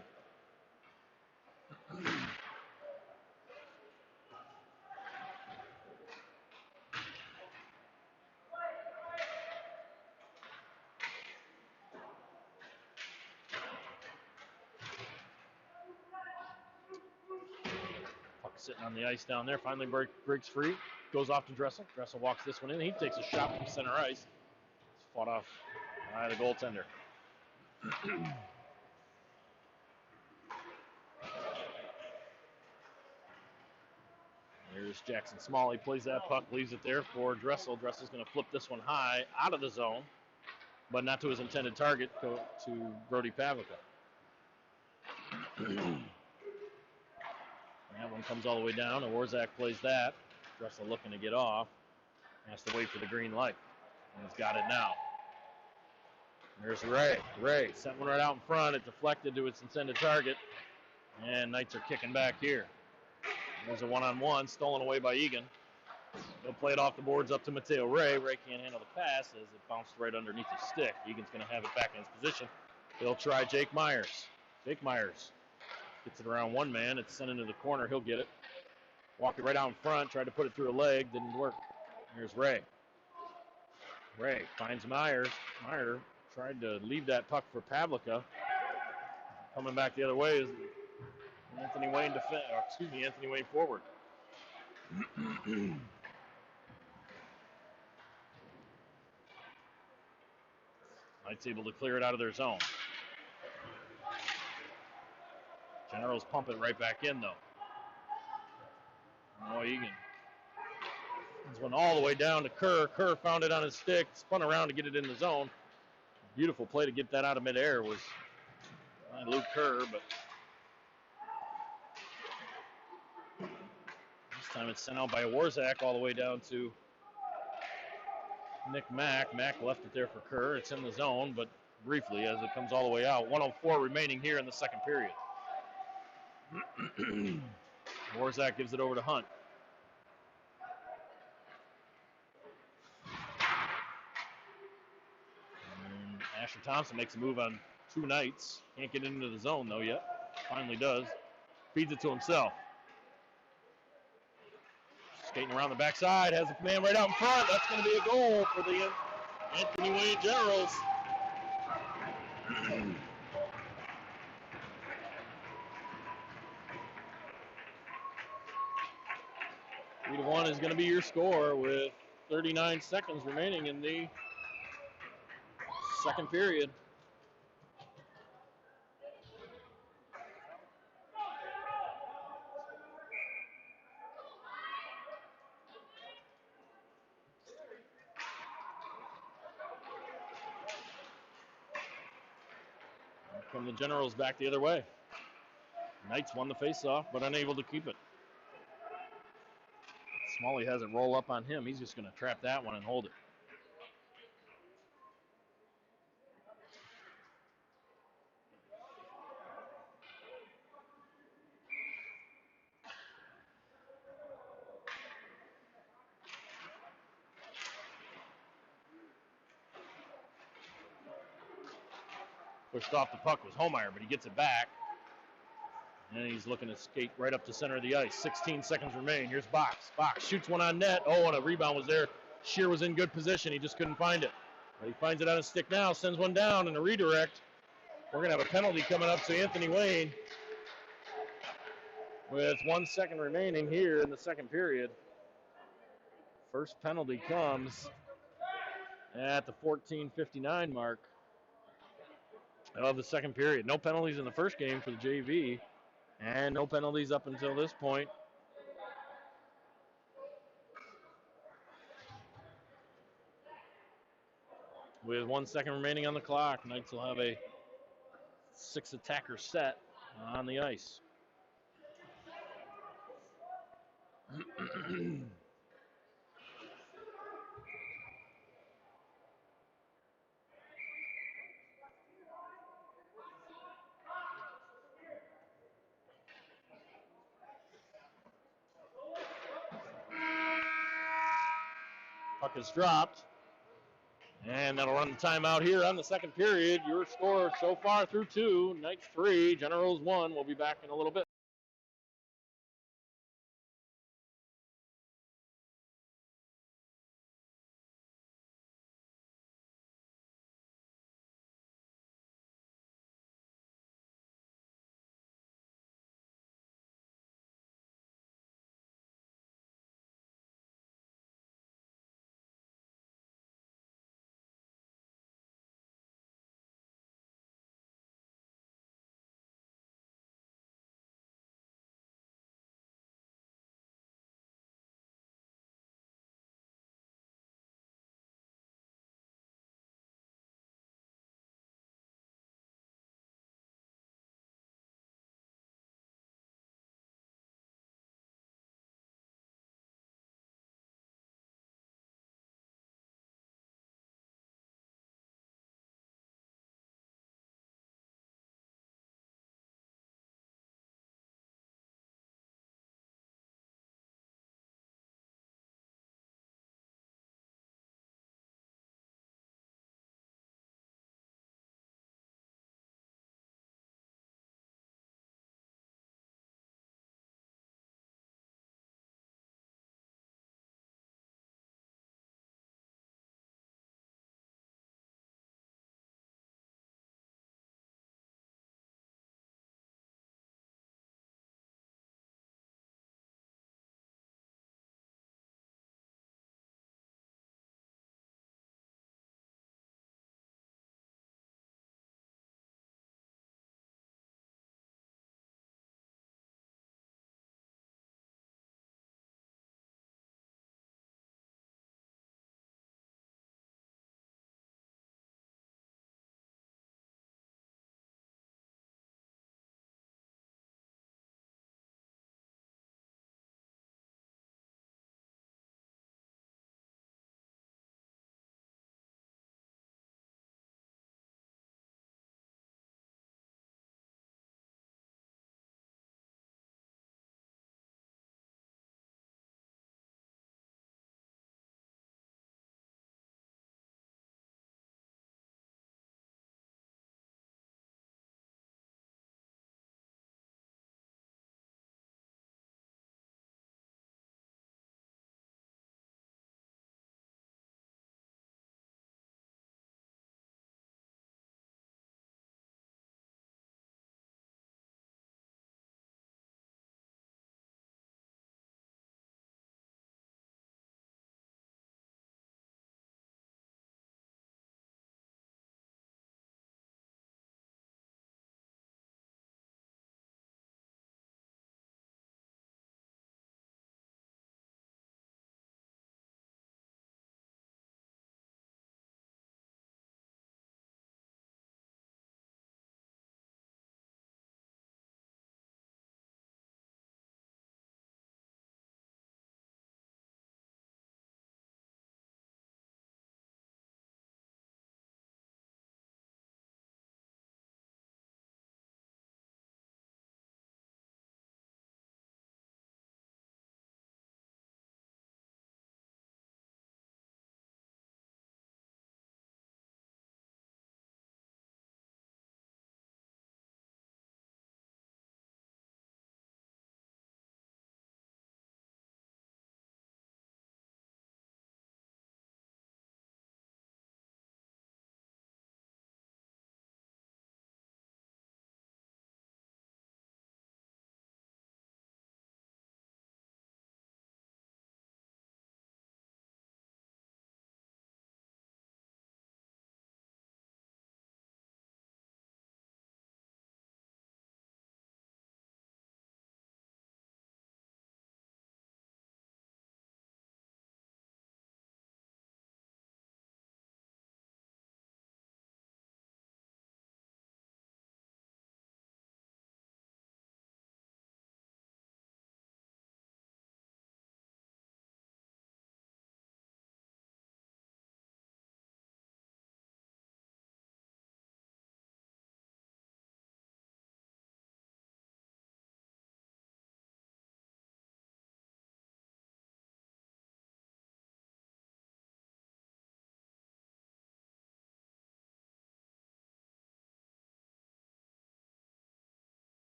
Puck sitting on the ice down there. Finally breaks free. Goes off to Dressel. Dressel walks this one in. He takes a shot from center ice. It's fought off by the goaltender. Here's Jackson Smalley. Plays that puck. Leaves it there for Dressel. Dressel's going to flip this one high out of the zone, but not to his intended target, to Brody Pavlica. That one comes all the way down, and Warzak plays that. Dressel looking to get off. Has to wait for the green light. And he's got it now. There's Ray. Ray sent one right out in front. It deflected to its intended target. And Knights are kicking back here. There's a one-on-one stolen away by Egan. He'll play it off the boards up to Mateo Ray. Ray can't handle the pass as it bounced right underneath his stick. Egan's going to have it back in his position. He'll try Jake Myers. Jake Myers gets it around one man. It's sent into the corner. He'll get it. Walked it right out in front. Tried to put it through a leg. Didn't work. Here's Ray. Ray finds Myers. Meyer tried to leave that puck for Pavlica. Coming back the other way is Anthony Wayne Anthony Wayne forward. Knights able to clear it out of their zone. Generals pump it right back in, though. Oh, Egan. This one all the way down to Kerr. Kerr found it on his stick, spun around to get it in the zone. Beautiful play to get that out of midair was Luke Kerr, but this time it's sent out by Warzak all the way down to Nick Mack. Mack left it there for Kerr. It's in the zone, but briefly as it comes all the way out. 1:04 remaining here in the second period. Warzak gives it over to Hunt. And Asher Thompson makes a move on two Knights. Can't get into the zone, though, yet. Finally does. Feeds it to himself. Skating around the backside. Has a man right out in front. That's going to be a goal for the Anthony Wayne Generals. 3-1 is going to be your score with 39 seconds remaining in the second period. Come the Generals back the other way. Knights won the faceoff, but unable to keep it. Smalley has it roll up on him. He's just going to trap that one and hold it. Pushed off the puck was Homeyer, but he gets it back. And he's looking to skate right up the center of the ice. 16 seconds remain. Here's Box. Box shoots one on net. Oh, and a rebound was there. Shear was in good position. He just couldn't find it. But he finds it on his stick now, sends one down, and a redirect. We're going to have a penalty coming up to Anthony Wayne with 1 second remaining here in the second period. First penalty comes at the 14:59 mark of the second period. No penalties in the first game for the JV, and no penalties up until this point. With 1 second remaining on the clock, Knights will have a 6-attacker set on the ice. Puck is dropped. And that'll run the timeout here on the second period. Your score so far through 2, Knights 3, Generals 1. We'll be back in a little bit.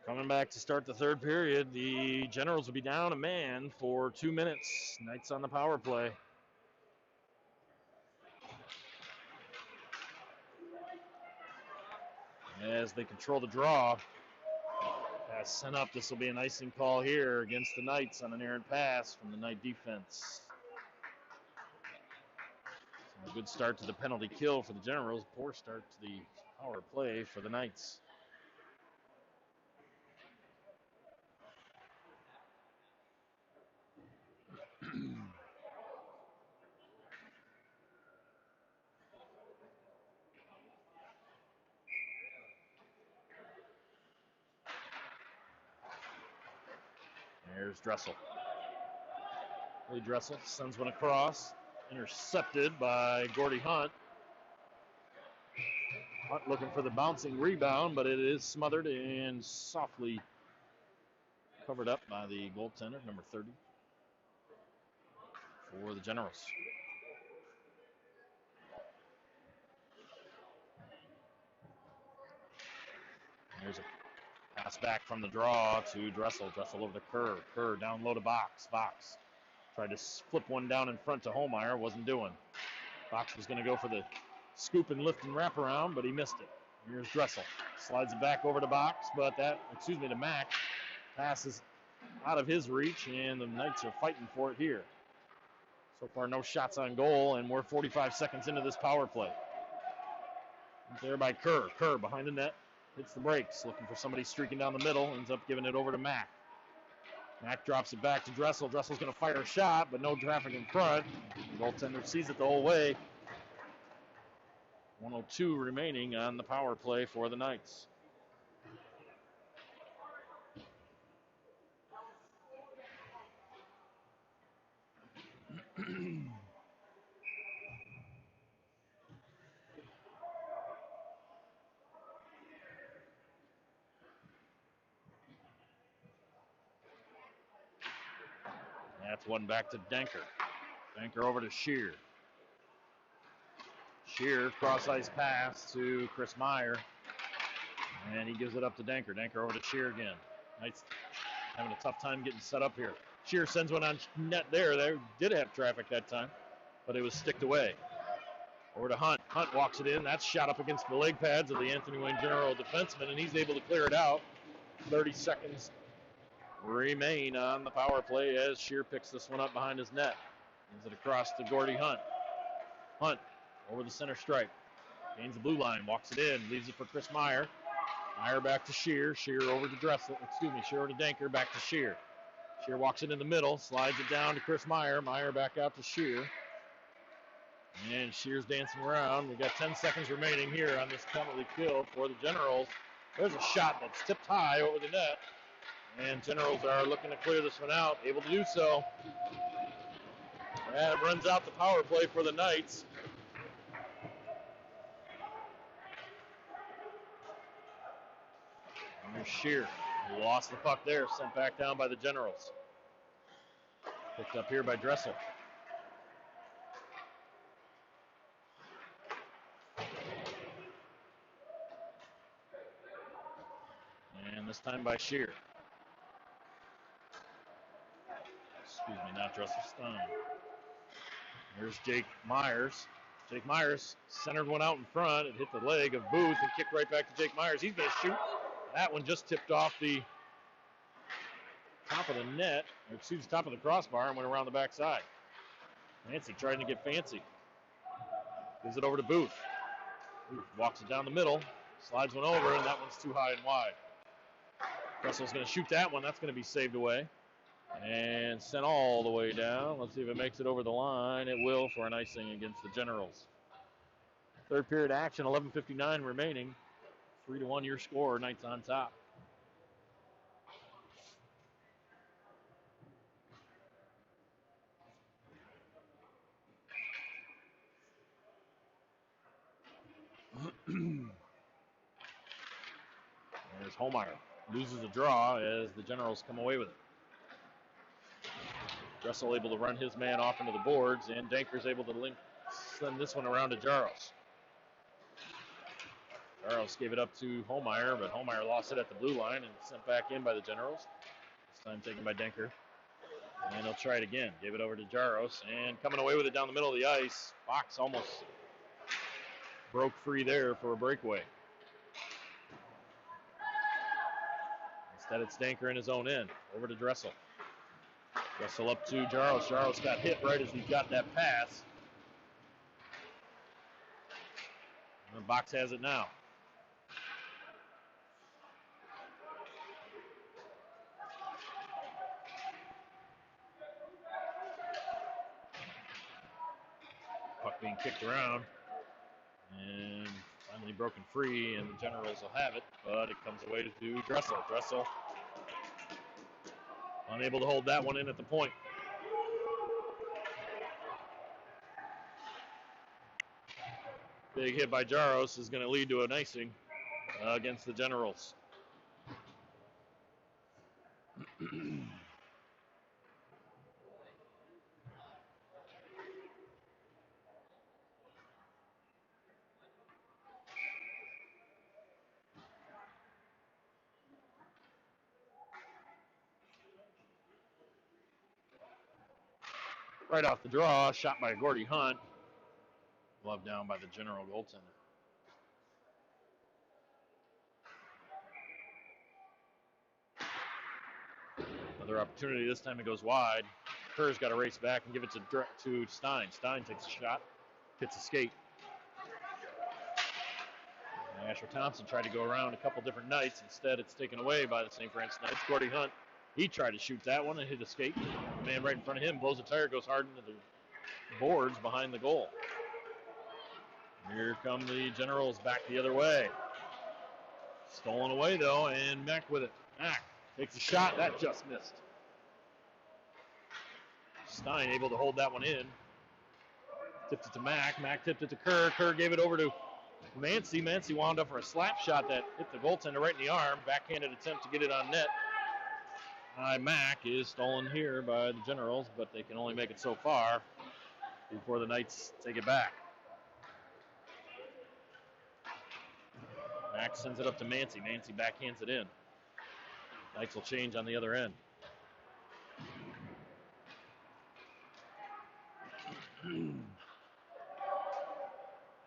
Coming back to start the third period, the Generals will be down a man for 2 minutes. Knights on the power play. As they control the draw, pass sent up. This will be an icing call here against the Knights on an errant pass from the Knight defense. So a good start to the penalty kill for the Generals. Poor start to the power play for the Knights. There's Dressel. Lee Dressel sends one across. Intercepted by Gordy Hunt. Hunt looking for the bouncing rebound, but it is smothered and softly covered up by the goaltender, number 30, for the Generals. There's a pass back from the draw to Dressel. Dressel over to Kerr. Kerr down low to Box. Box tried to flip one down in front to Holmeyer. Wasn't doing. Box was going to go for the scoop and lift and wrap around, but he missed it. Here's Dressel. Slides it back over to Box, but to Mack. Passes out of his reach, and the Knights are fighting for it here. So far, no shots on goal, and we're 45 seconds into this power play. There by Kerr. Kerr behind the net. Hits the brakes, looking for somebody streaking down the middle. Ends up giving it over to Mack. Mack drops it back to Dressel. Dressel's going to fire a shot, but no traffic in front. The goaltender sees it the whole way. 1:02 remaining on the power play for the Knights. That's one back to Denker. Denker over to Shear. Shear cross-ice pass to Chris Meyer. And he gives it up to Denker. Denker over to Shear again. Knights having a tough time getting set up here. Shear sends one on net there. They did have traffic that time, but it was sticked away. Over to Hunt. Hunt walks it in. That's shot up against the leg pads of the Anthony Wayne General defenseman, and he's able to clear it out. 30 seconds remain on the power play as Shear picks this one up behind his net. Gives it across to Gordy Hunt. Hunt over the center stripe. Gains the blue line, walks it in, leaves it for Chris Meyer. Meyer back to Shear. Shear over to Shear over to Denker, back to Shear. Shear walks it in the middle, slides it down to Chris Meyer. Meyer back out to Shear. And Shear's dancing around. We've got 10 seconds remaining here on this penalty kill for the Generals. There's a shot that's tipped high over the net. And Generals are looking to clear this one out, able to do so. That runs out the power play for the Knights. And there's Shear. He lost the puck there, sent back down by the Generals. Picked up here by Dressel. And this time by Shear. Excuse me, not Dressel, Stein. There's Jake Myers. Jake Myers centered one out in front. It hit the leg of Booth and kicked right back to Jake Myers. He's going to shoot. That one just tipped off the top of the net, top of the crossbar and went around the backside. Fancy trying to get fancy. Gives it over to Booth. Booth walks it down the middle, slides one over, and that one's too high and wide. Russell's going to shoot that one. That's going to be saved away. And sent all the way down. Let's see if it makes it over the line. It will for an icing against the Generals. Third period action, 11:59 remaining. 3-1 your score. Knights on top. There's Holmeyer. Loses a draw as the Generals come away with it. Dressel able to run his man off into the boards, and Danker's able to send this one around to Jaros. Charles gave it up to Holmeyer, but Holmeyer lost it at the blue line and sent back in by the Generals. This time taken by Denker. And he'll try it again. Gave it over to Jaros, and coming away with it down the middle of the ice. Fox almost broke free there for a breakaway. Instead, it's Denker in his own end. Over to Dressel. Dressel up to Jaros. Jaros got hit right as he got that pass. And the box has it now. Puck being kicked around. And finally broken free, and the Generals will have it, but it comes away to Dressel. Dressel unable to hold that one in at the point. Big hit by Jaros is going to lead to an icing against the Generals. Right off the draw, shot by Gordy Hunt. Glove down by the General goaltender. Another opportunity. This time it goes wide. Kerr's got to race back and give it to Stein. Stein takes a shot, hits a skate. And Asher Thompson tried to go around a couple different nights. Instead, it's taken away by the St. Francis Knights. Gordy Hunt, he tried to shoot that one and hit a skate. The man right in front of him blows a tire, goes hard into the boards behind the goal. Here come the Generals back the other way. Stolen away, though, and Mack with it. Mack takes a shot. That just missed. Stein able to hold that one in. Tipped it to Mack. Mack tipped it to Kerr. Kerr gave it over to Mancy. Mancy wound up for a slap shot that hit the goaltender right in the arm. Backhanded attempt to get it on net. Mack is stolen here by the Generals, but they can only make it so far before the Knights take it back. Mack sends it up to Mancy. Mancy backhands it in. Knights will change on the other end.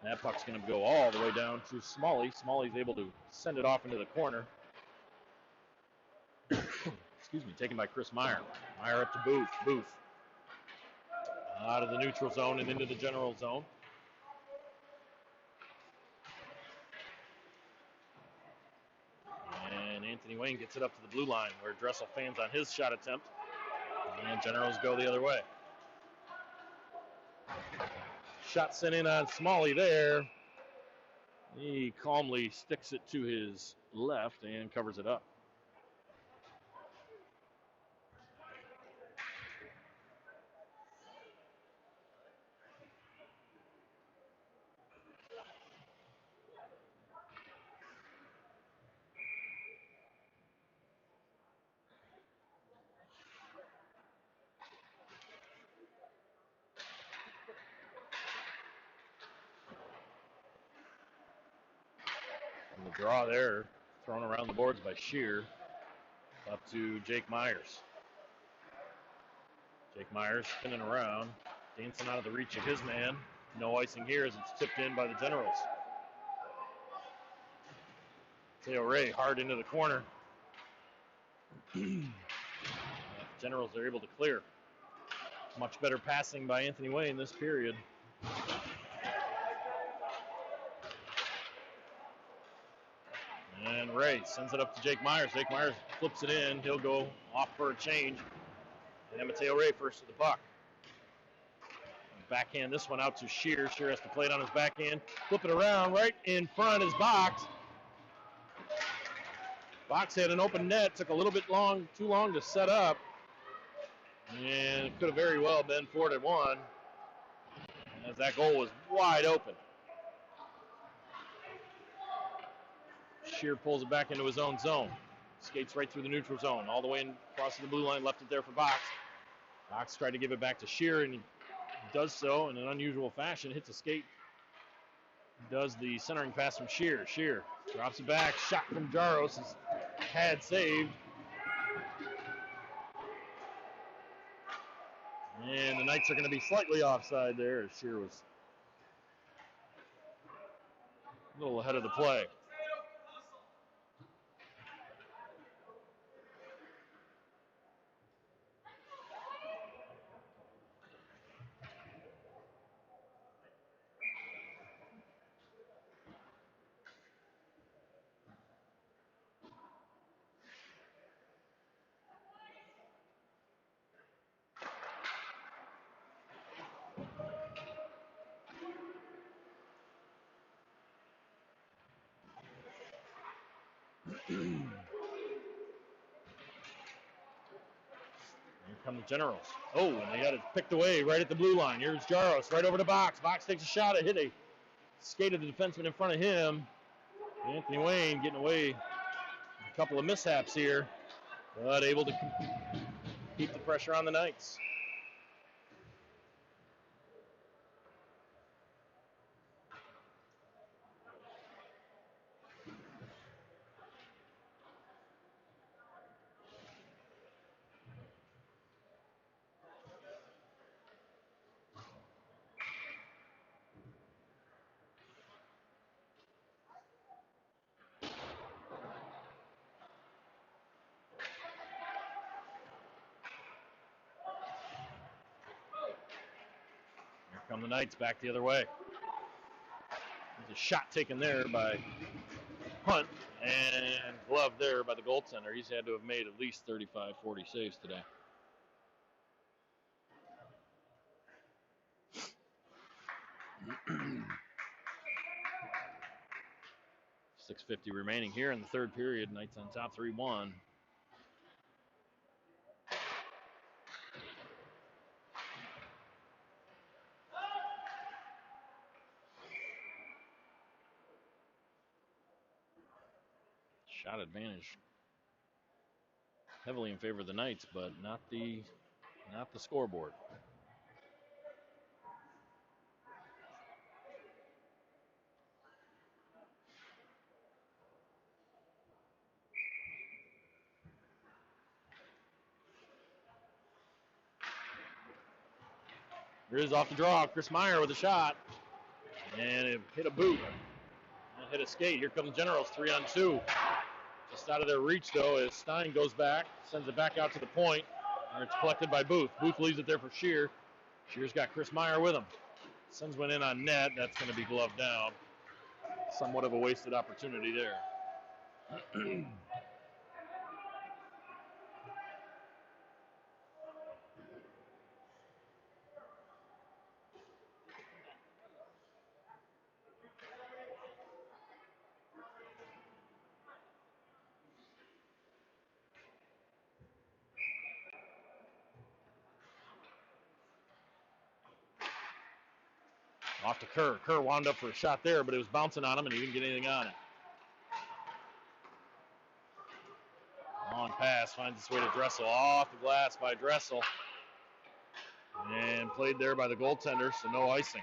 That puck's going to go all the way down to Smalley. Smalley's able to send it off into the corner. Excuse me, taken by Chris Meyer. Meyer up to Booth. Booth out of the neutral zone and into the General zone. And Anthony Wayne gets it up to the blue line where Dressel fans on his shot attempt. And Generals go the other way. Shot sent in on Smalley there. He calmly sticks it to his left and covers it up. And the draw there, thrown around the boards by Shear, up to Jake Myers. Jake Myers spinning around, dancing out of the reach of his man. No icing here as it's tipped in by the Generals. Theo Ray hard into the corner. Generals are able to clear. Much better passing by Anthony Wayne this period. And Ray sends it up to Jake Myers. Jake Myers flips it in. He'll go off for a change. And Mateo Ray first to the puck. Backhand this one out to Shear. Shear has to play it on his backhand. Flip it around right in front of his box. Box had an open net. Took a little bit too long to set up. And it could have very well been 4-1. As that goal was wide open. Shear pulls it back into his own zone. Skates right through the neutral zone. All the way across the blue line. Left it there for Box. Box tried to give it back to Shear, and he does so in an unusual fashion. Hits a skate Does the centering pass from Shear. Shear drops it back. Shot from Jaros is pad saved. And the Knights are going to be slightly offside there as Shear was a little ahead of the play. Here come the Generals. Oh, and they got it picked away right at the blue line. Here's Jaros right over to Box. Box takes a shot at hit. Skated the defenseman in front of him. Anthony Wayne getting away a couple of mishaps here, but able to keep the pressure on the Knights. Here come the Knights back the other way. There's a shot taken there by Hunt and glove there by the goaltender. He's had to have made at least 35, 40 saves today. .650 remaining here in the third period. Knights on top 3-1. Shot advantage heavily in favor of the Knights, but not the scoreboard. Here's off the draw. Chris Meyer with a shot, and it hit a boot. It hit a skate. Here comes the Generals, 3-on-2. Just out of their reach, though, as Stein goes back, sends it back out to the point, and it's collected by Booth. Booth leaves it there for Shear. Shear's got Chris Meyer with him. Sends one in on net. That's going to be gloved down. Somewhat of a wasted opportunity there. Off to Kerr. Kerr wound up for a shot there, but it was bouncing on him, and he didn't get anything on it. Long pass finds its way to Dressel. Off the glass by Dressel. And played there by the goaltender, so no icing.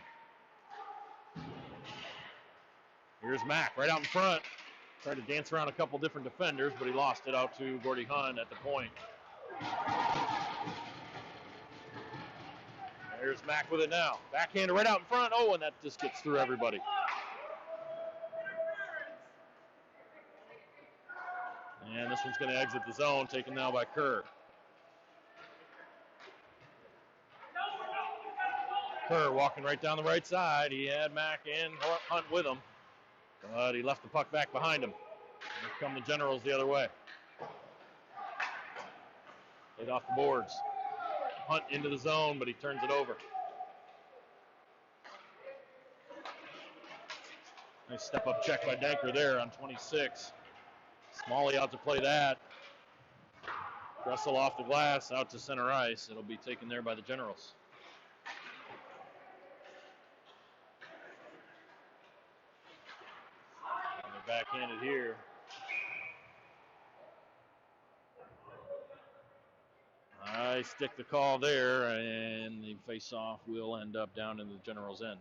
Here's Mack right out in front. Tried to dance around a couple different defenders, but he lost it out to Gordy Hunt at the point. There's Mack with it now. Backhander right out in front. Oh, and that just gets through everybody. And this one's going to exit the zone, taken now by Kerr. Kerr walking right down the right side. He had Mack and Hunt with him, but he left the puck back behind him. Here come the Generals the other way. Played off the boards. Hunt into the zone, but he turns it over. Nice step-up check by Danker there on 26. Smalley out to play that. Dressel off the glass, out to center ice. It'll be taken there by the Generals. And they're backhanded here. I stick the call there, and the face-off will end up down in the Generals' end.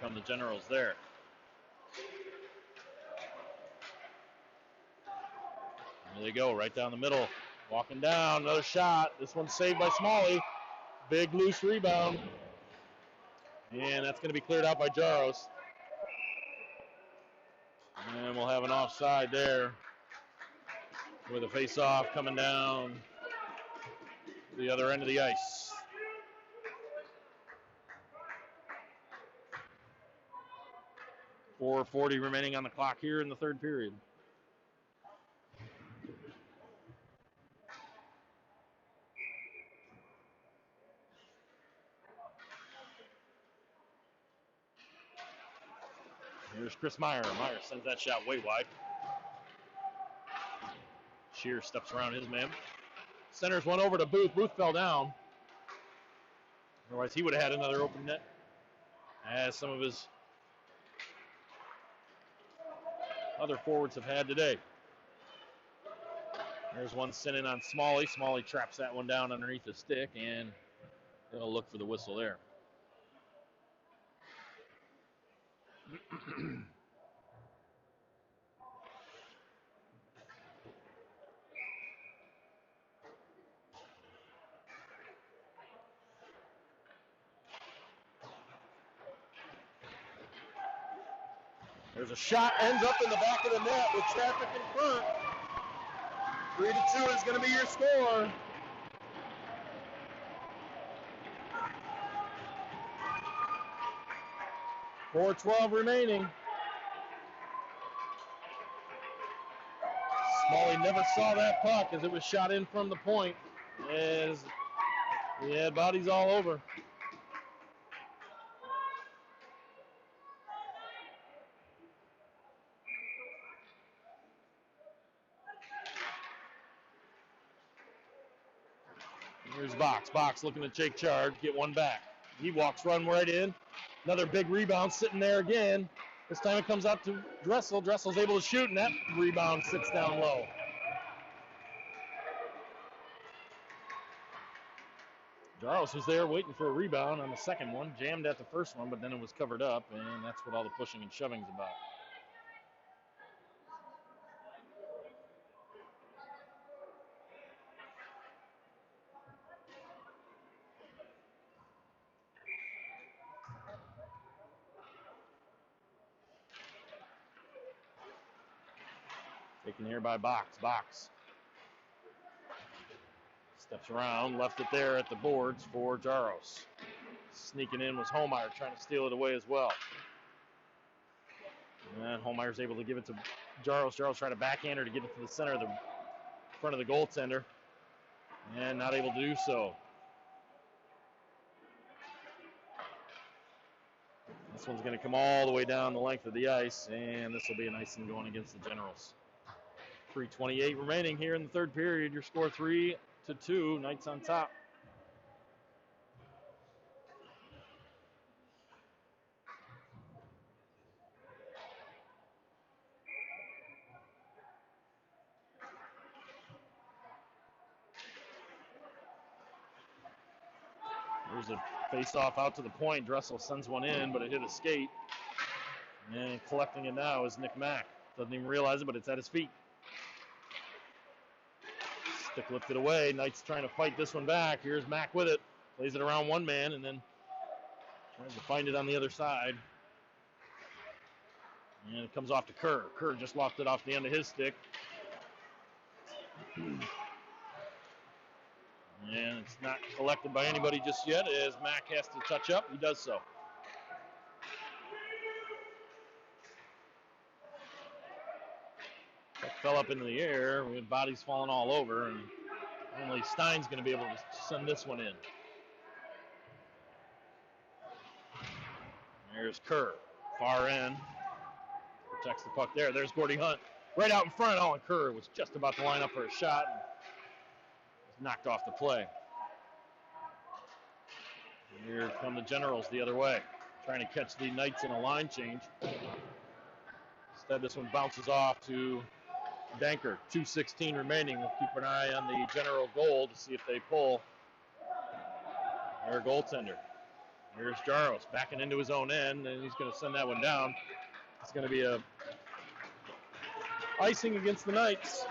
come the Generals there. There they go, right down the middle. Walking down, another shot. This one's saved by Smalley. Big loose rebound. And that's going to be cleared out by Jaros. And we'll have an offside there with a face-off coming down the other end of the ice. .440 remaining on the clock here in the third period. Here's Chris Meyer. Meyer sends that shot way wide. Shear steps around his man. Centers one over to Booth. Booth fell down. Otherwise, he would have had another open net, as some of his other forwards have had today. There's one sent in on Smalley. Smalley traps that one down underneath the stick, and they'll look for the whistle there. There's a shot, ends up in the back of the net with traffic in front. 3-2 is going to be your score. .412 remaining. Smalley never saw that puck as it was shot in from the point, as he had bodies all over. Here's Box. Box looking to take charge, get one back. He walks, run right in. Another big rebound sitting there again. This time it comes out to Dressel. Dressel's able to shoot, and that rebound sits down low. Jaros was there waiting for a rebound on the second one. Jammed at the first one, but then it was covered up, and that's what all the pushing and shoving is about. Taken here by Box. Box steps around, left it there at the boards for Jaros. Sneaking in was Holmeyer, trying to steal it away as well. And Holmeyer's able to give it to Jaros. Jaros trying to backhander to get it to the center of the front of the goaltender, and not able to do so. This one's going to come all the way down the length of the ice, and this will be a nice one going against the Generals. 3:28 remaining here in the third period. Your score 3-2. Knights on top. There's a face-off out to the point. Dressel sends one in, but it hit a skate. And collecting it now is Nick Mack. Doesn't even realize it, but it's at his feet. Stick lifted away. Knights trying to fight this one back. Here's Mack with it. Plays it around one man and then tries to find it on the other side. And it comes off to Kerr. Kerr just lost it off the end of his stick. And it's not collected by anybody just yet, as Mack has to touch up. He does so. That fell up into the air with bodies falling all over, and only Stein's going to be able to send this one in. There's Kerr, far end. Protects the puck there. There's Gordy Hunt right out in front. Oh, and Kerr was just about to line up for a shot and was knocked off the play. Here come the Generals the other way, trying to catch the Knights in a line change. Instead, this one bounces off to Danker. 2:16 remaining. We'll keep an eye on the General goal to see if they pull their goaltender. Here's Jaros backing into his own end, and he's going to send that one down. It's going to be a icing against the Knights.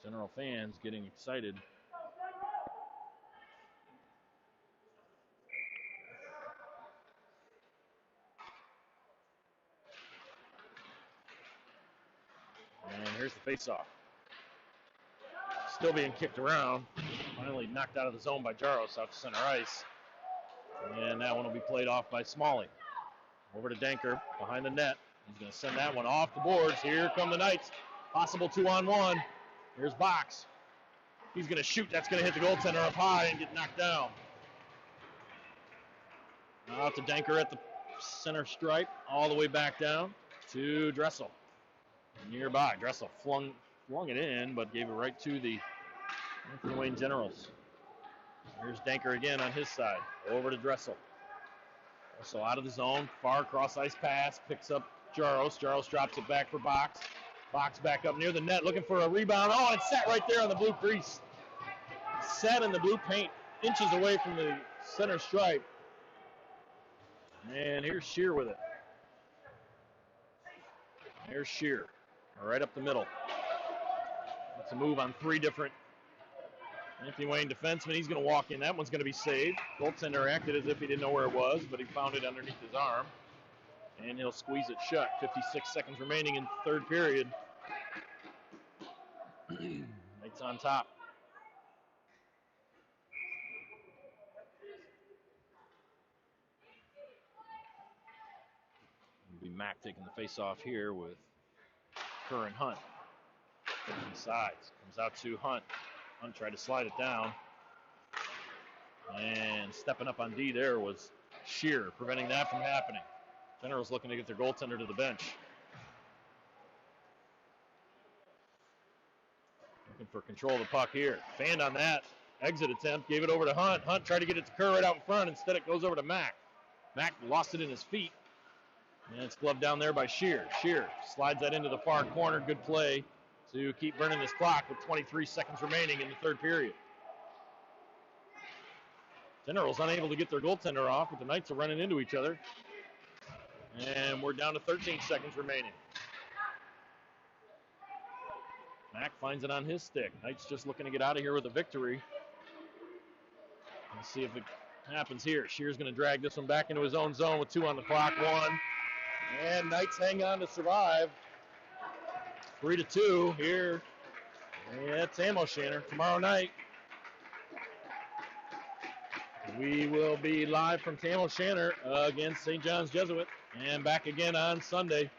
General fans getting excited. And here's the face-off. Still being kicked around. Finally knocked out of the zone by Jaros out to center ice. And that one will be played off by Smalley. Over to Danker behind the net. He's going to send that one off the boards. Here come the Knights. Possible 2-on-1. Here's Box. He's going to shoot. That's going to hit the goaltender up high and get knocked down. Now out to Danker at the center stripe. All the way back down to Dressel. Nearby. Dressel flung it in, but gave it right to the Anthony Wayne Generals. Here's Danker again on his side. Over to Dressel. So out of the zone, far cross ice pass, picks up Jaros. Jaros drops it back for Box. Box back up near the net, looking for a rebound. Oh, it's set right there on the blue crease. Set in the blue paint, inches away from the center stripe. And here's Shear with it. Here's Shear, right up the middle. That's a move on 3 different Anthony Wayne defenseman. He's going to walk in. That one's going to be saved. Goaltender acted as if he didn't know where it was, but he found it underneath his arm. And he'll squeeze it shut. 56 seconds remaining in the third period. Knights on top. It'll be Mack taking the face-off here with Kerr and Hunt. Sides. Comes out to Hunt. Hunt tried to slide it down. And stepping up on D there was Shear, preventing that from happening. Generals looking to get their goaltender to the bench. Looking for control of the puck here. Fanned on that. Exit attempt. Gave it over to Hunt. Hunt tried to get it to Kerr right out in front. Instead it goes over to Mack. Mack lost it in his feet. And it's gloved down there by Shear. Shear slides that into the far corner. Good play to keep burning this clock with 23 seconds remaining in the third period. Generals unable to get their goaltender off, but the Knights are running into each other. And we're down to 13 seconds remaining. Mack finds it on his stick. Knights just looking to get out of here with a victory. Let's see if it happens here. Shear's going to drag this one back into his own zone with 2 on the clock. 1. And Knights hang on to survive. 3-2 here. It's Ammo Shanner tomorrow night. We will be live from Tamil Shanner against St. John's Jesuit and back again on Sunday.